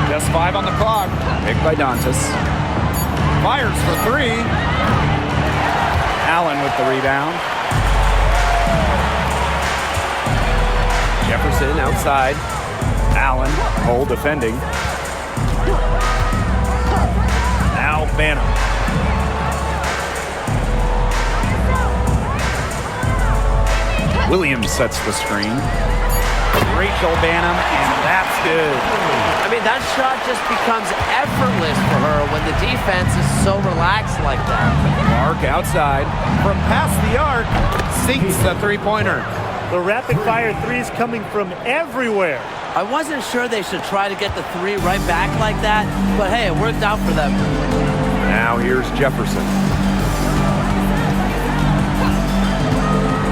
Speaker 2: Just 5 on the clock.
Speaker 1: Picked by Dantas.
Speaker 2: Fires for 3. Allen with the rebound.
Speaker 1: Jefferson outside.
Speaker 2: Allen, Cole defending. Now Banham. Williams sets the screen. Rachel Banham, and that's good.
Speaker 5: I mean, that shot just becomes effortless for her when the defense is so relaxed like that.
Speaker 2: Clark outside. From past the arc, sinks the three-pointer.
Speaker 3: The rapid-fire threes coming from everywhere.
Speaker 5: I wasn't sure they should try to get the 3 right back like that, but hey, it worked out for them.
Speaker 1: Now here's Jefferson.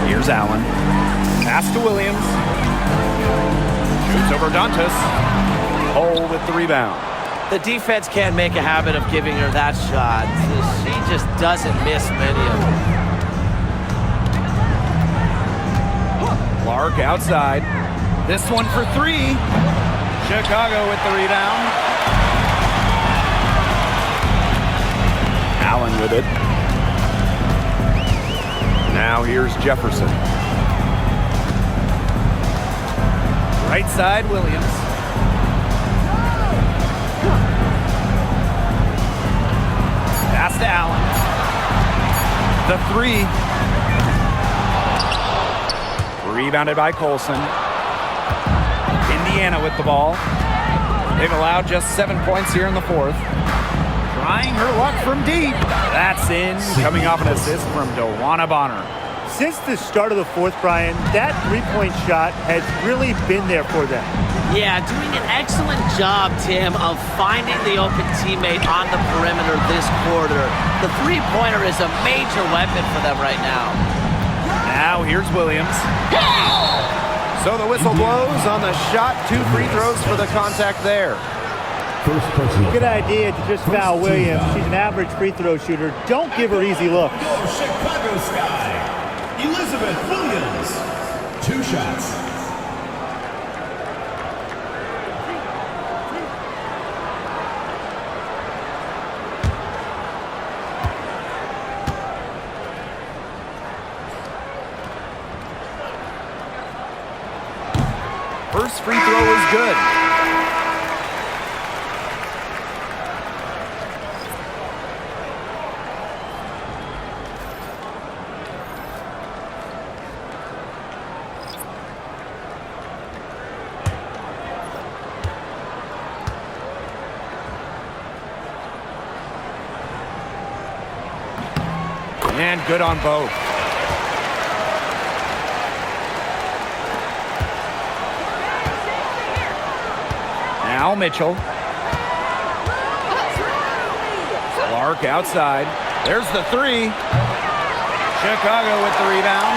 Speaker 2: Here's Allen. Pass to Williams. Shoots over Dantas. Hole with the rebound.
Speaker 5: The defense can't make a habit of giving her that shot. She just doesn't miss many of them.
Speaker 2: Clark outside. This one for 3. Chicago with the rebound.
Speaker 1: Allen with it. Now here's Jefferson.
Speaker 2: Right side, Williams. Pass to Allen. The 3. Rebounded by Colson. Indiana with the ball. They've allowed just 7 points here in the fourth. Trying her luck from deep. That's in. Coming off an assist from Joanna Bonner.
Speaker 3: Since the start of the fourth, Brian, that three-point shot has really been there for them.
Speaker 5: Yeah, doing an excellent job, Tim, of finding the open teammate on the perimeter this quarter. The three-pointer is a major weapon for them right now.
Speaker 2: Now here's Williams. So the whistle blows on the shot. 2 free throws for the contact there.
Speaker 6: First personal.
Speaker 3: Good idea to just foul Williams. She's an average free throw shooter. Don't give her easy looks.
Speaker 6: Go Chicago Sky. Elizabeth Williams. 2 shots.
Speaker 2: First free throw is good. And good on both. Now Mitchell. Clark outside. There's the three. Chicago with the rebound.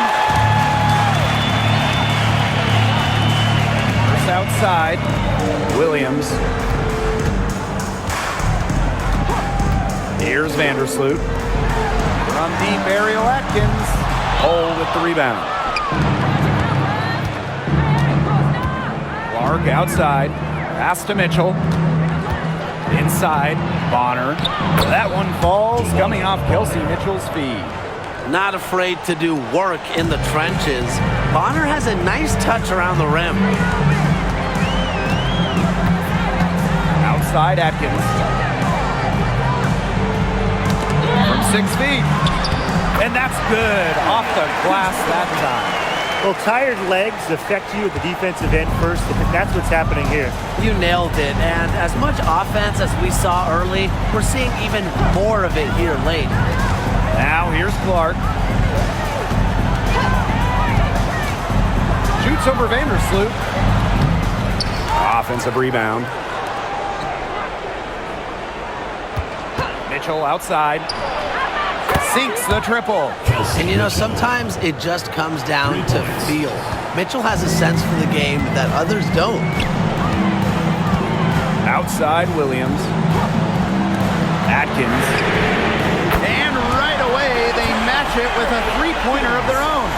Speaker 2: First outside. Williams. Here's Vandersloot. From deep, Ariel Atkins. Hole with the rebound. Clark outside. Pass to Mitchell. Inside. Bonner. That one falls, coming off Kelsey Mitchell's feet.
Speaker 5: Not afraid to do work in the trenches. Bonner has a nice touch around the rim.
Speaker 2: Outside Atkins. From 6 feet. And that's good. Off the glass that time.
Speaker 3: Well, tired legs affect you at the defensive end first, and that's what's happening here.
Speaker 5: You nailed it. And as much offense as we saw early, we're seeing even more of it here late.
Speaker 2: Now here's Clark. Shoots over Vandersloot.
Speaker 1: Offensive rebound.
Speaker 2: Mitchell outside. Sinks the triple.
Speaker 5: And you know, sometimes it just comes down to feel. Mitchell has a sense for the game that others don't.
Speaker 2: Outside Williams. Atkins. And right away they match it with a three-pointer of their own.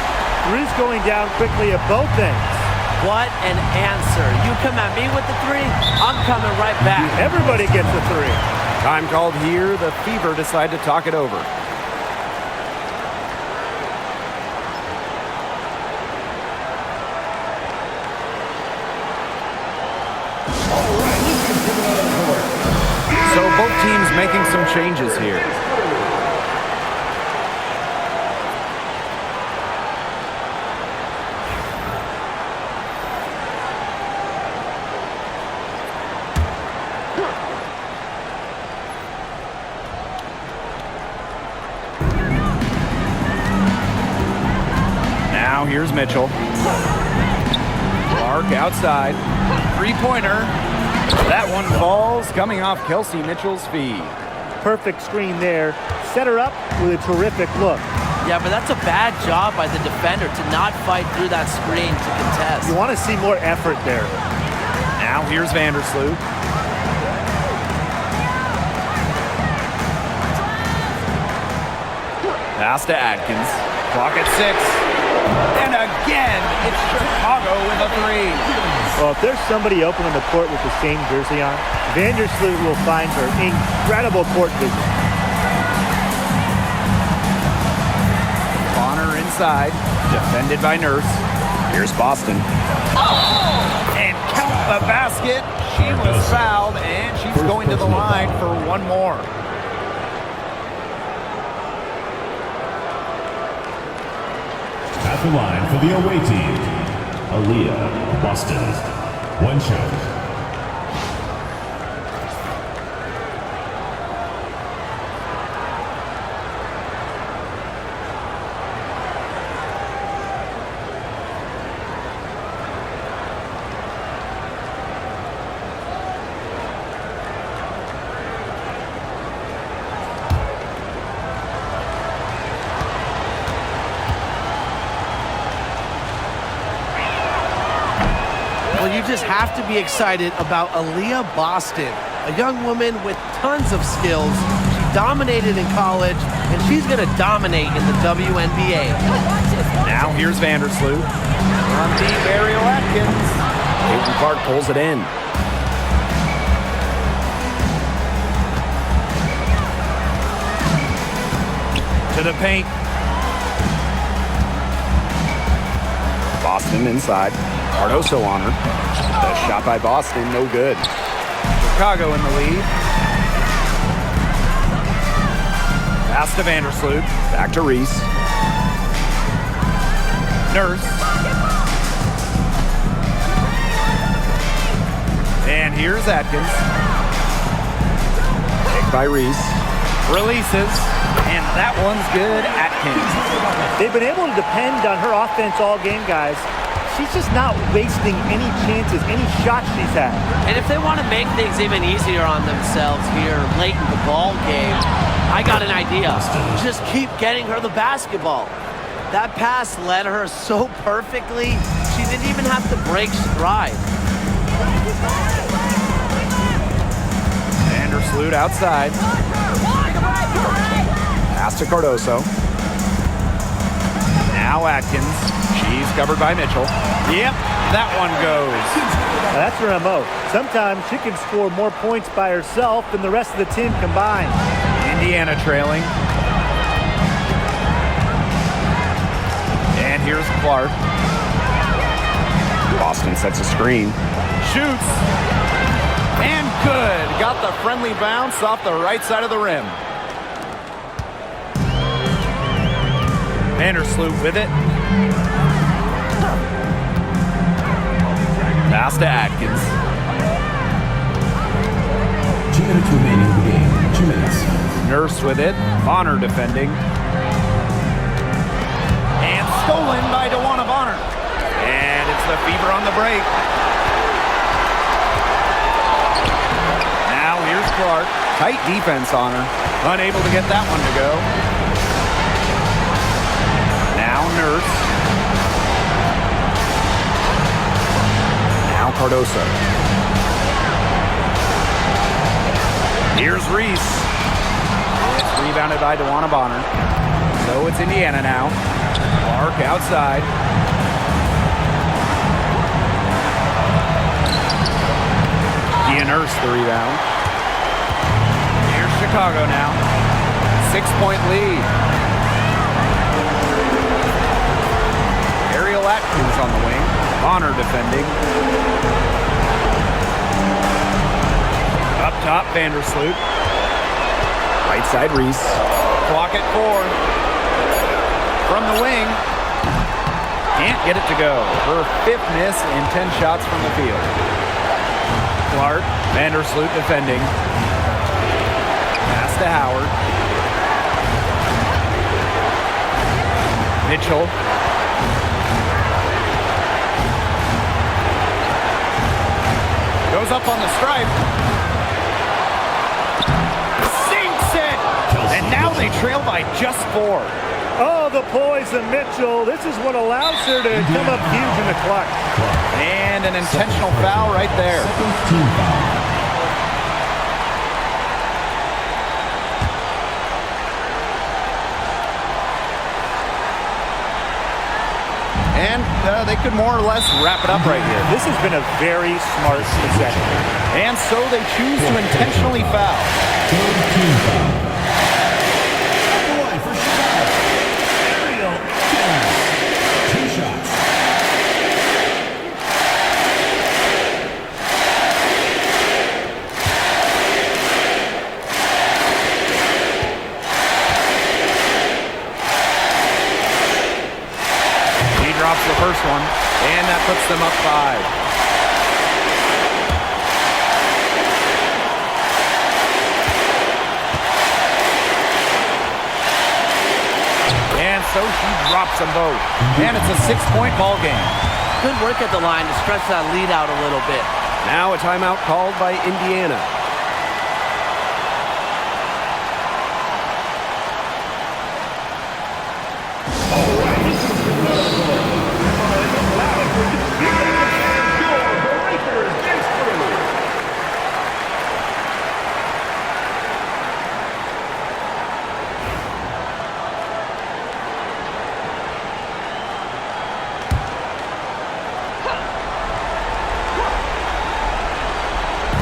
Speaker 3: Three's going down quickly at both ends.
Speaker 5: What an answer. You come at me with the three, I'm coming right back.
Speaker 3: Everybody gets a three.
Speaker 2: Time called here. The Fever decide to talk it over. So both teams making some changes here. Now here's Mitchell. Clark outside. Three-pointer. That one falls, coming off Kelsey Mitchell's feet.
Speaker 3: Perfect screen there. Set her up with a terrific look.
Speaker 5: Yeah, but that's a bad job by the defender to not fight through that screen to contest.
Speaker 3: You want to see more effort there.
Speaker 2: Now here's Vandersloot. Pass to Atkins. Clock at 6. And again, it's Chicago with a three.
Speaker 3: Well, if there's somebody open on the court with the same jersey on, Vandersloot will find her incredible court vision.
Speaker 2: Bonner inside, defended by Nurse.
Speaker 1: Here's Boston.
Speaker 2: And count the basket. She was fouled, and she's going to the line for one more.
Speaker 6: At the line for the away team, Aaliyah, Boston. One shot.
Speaker 5: You just have to be excited about Aaliyah Boston, a young woman with tons of skills. She dominated in college, and she's going to dominate in the WNBA.
Speaker 2: Now here's Vandersloot. From deep, Ariel Atkins.
Speaker 1: Caitlin Clark pulls it in.
Speaker 2: To the paint.
Speaker 1: Boston inside. Cardoso on her. The shot by Boston, no good.
Speaker 2: Chicago in the lead. Pass to Vandersloot.
Speaker 1: Back to Reese.
Speaker 2: Nurse. And here's Atkins.
Speaker 1: Picked by Reese.
Speaker 2: Releases. And That one's good, Atkins.
Speaker 3: They've been able to depend on her offense all game, guys. She's just not wasting any chances, any shots she's had.
Speaker 5: And if they want to make things even easier on themselves here late in the ball game, I got an idea. Just keep getting her the basketball. That pass led her so perfectly, she didn't even have to break stride.
Speaker 2: Vandersloot outside.
Speaker 1: Pass to Cardoso.
Speaker 2: Now Atkins. She's covered by Mitchell. Yep, that one goes.
Speaker 3: Now that's her MO. Sometimes she can score more points by herself than the rest of the team combined.
Speaker 2: Indiana trailing. And here's Clark.
Speaker 1: Boston sets a screen.
Speaker 2: Shoots. And good. Got the friendly bounce off the right side of the rim. Vandersloot with it. Pass to Atkins.
Speaker 6: 2 minutes remaining in the game. 2 minutes.
Speaker 2: Nurse with it. Bonner defending. And stolen by DeWanna Bonner. And it's the Fever on the break. Now here's Clark.
Speaker 1: Tight defense on her.
Speaker 2: Unable to get that one to go. Now Nurse.
Speaker 1: Now Cardoso.
Speaker 2: Here's Reese. It's rebounded by DeWanna Bonner. So it's Indiana now. Clark outside. Dia Nurse the rebound. Here's Chicago now. 6-point lead. Ariel Atkins on the wing. Bonner defending. Up top, Vandersloot.
Speaker 1: Right side, Reese.
Speaker 2: Clock at 4. From the wing. Can't get it to go. Her 5th miss in 10 shots from the field. Clark, Vandersloot defending. Pass to Howard. Mitchell. Goes up on the stripe. Sinks it! And now they trail by just 4.
Speaker 3: Oh, the poise of Mitchell. This is what allows her to come up huge in the clutch.
Speaker 2: And an intentional foul right there.
Speaker 6: Team foul.
Speaker 2: And they could more or less wrap it up right here.
Speaker 3: This has been a very smart possession.
Speaker 2: And so they choose to intentionally foul.
Speaker 6: Third team foul. At the line for Chicago. Ariel Atkins. 2 shots.
Speaker 2: Drops the first one, and that puts them up 5. And so she drops them both. And it's a 6-point ball game.
Speaker 5: Good work at the line to stretch that lead out a little bit.
Speaker 1: Now a timeout called by Indiana.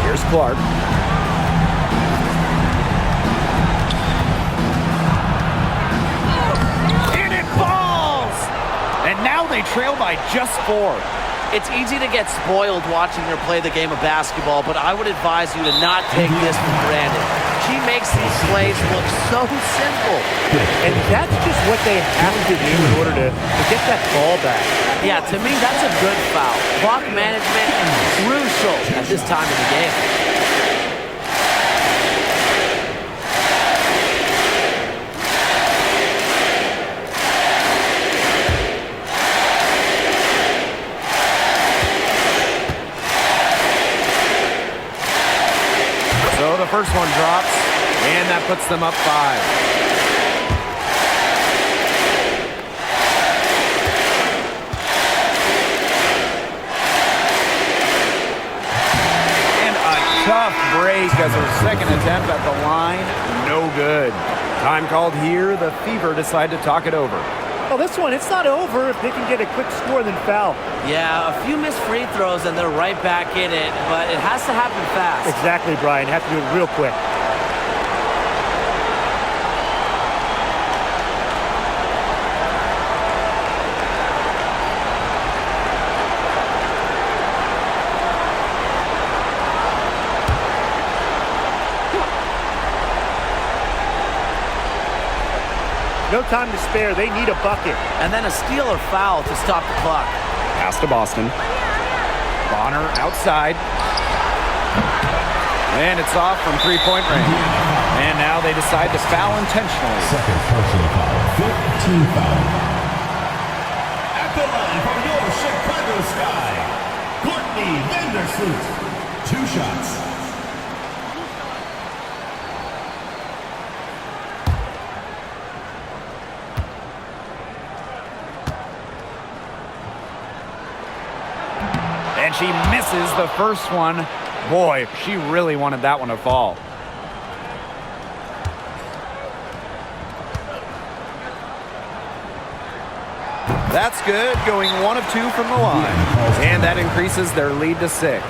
Speaker 1: Here's Clark.
Speaker 2: And it falls! And now they trail by just 4.
Speaker 5: It's easy to get spoiled watching her play the game of basketball, but I would advise you to not take this for granted. She makes these plays look so simple.
Speaker 3: And that's just what they have to do in order to get that ball back.
Speaker 5: Yeah, to me, that's a good foul. Clock management, crucial at this time of the game.
Speaker 2: first one drops, and that puts them up 5. And a tough break as her second attempt at the line. No good. Time called here. The Fever decide to talk it over.
Speaker 3: Well, this one, it's not over if they can get a quick score then foul.
Speaker 5: Yeah, a few missed free throws and they're right back in it, but it has to happen fast.
Speaker 3: Exactly, Brian. Have to do it real quick. No time to spare. They need a bucket.
Speaker 5: And then a steal or foul to stop the clock.
Speaker 1: Pass to Boston.
Speaker 2: Bonner outside. And it's off from three-point range. And now they decide to foul intentionally.
Speaker 6: Second personal foul. 15 foul. At the line from your Chicago Sky, Courtney Vandersloot. 2 shots.
Speaker 2: And she misses the first one. Boy, she really wanted that one to fall. That's good, going 1 of 2 from the line. And that increases their lead to 6.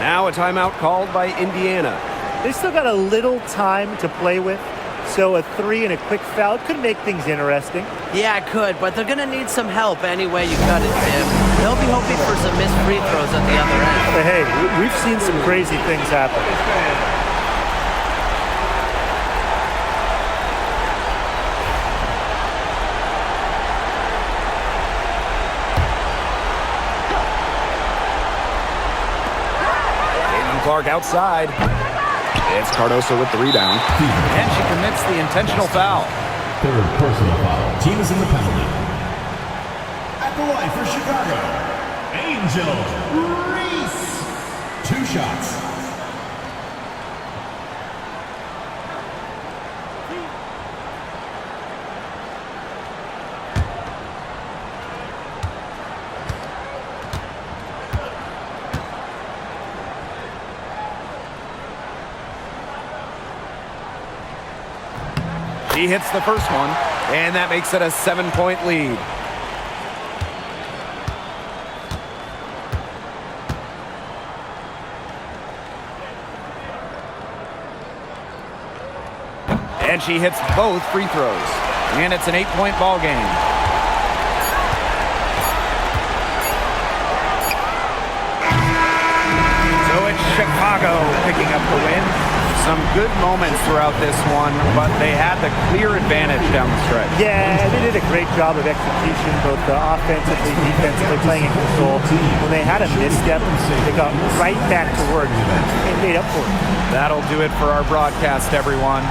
Speaker 1: Now a timeout called by Indiana.
Speaker 3: They still got a little time to play with, so a 3 and a quick foul could make things interesting.
Speaker 5: Yeah, it could, but they're going to need some help any way you cut it, Tim. They'll be hoping for some missed free throws at the other end.
Speaker 3: But hey, we've seen some crazy things happen.
Speaker 1: Clark outside. It's Cardoso with the rebound.
Speaker 2: And she commits the intentional foul.
Speaker 6: Third personal foul. Team is in the penalty. At the line for Chicago, Angel Reese. 2 shots.
Speaker 2: He hits the first one, and that makes it a 7-point lead. And she hits both free throws, and it's an 8-point ball game. So it's Chicago picking up the win. Some good moments throughout this one, but they had the clear advantage down the stretch.
Speaker 3: Yeah, they did a great job of execution, both offensively, defensively, playing in control. When they had a misstep, they got right back to work and made up for it.
Speaker 2: That'll do it for our broadcast, everyone.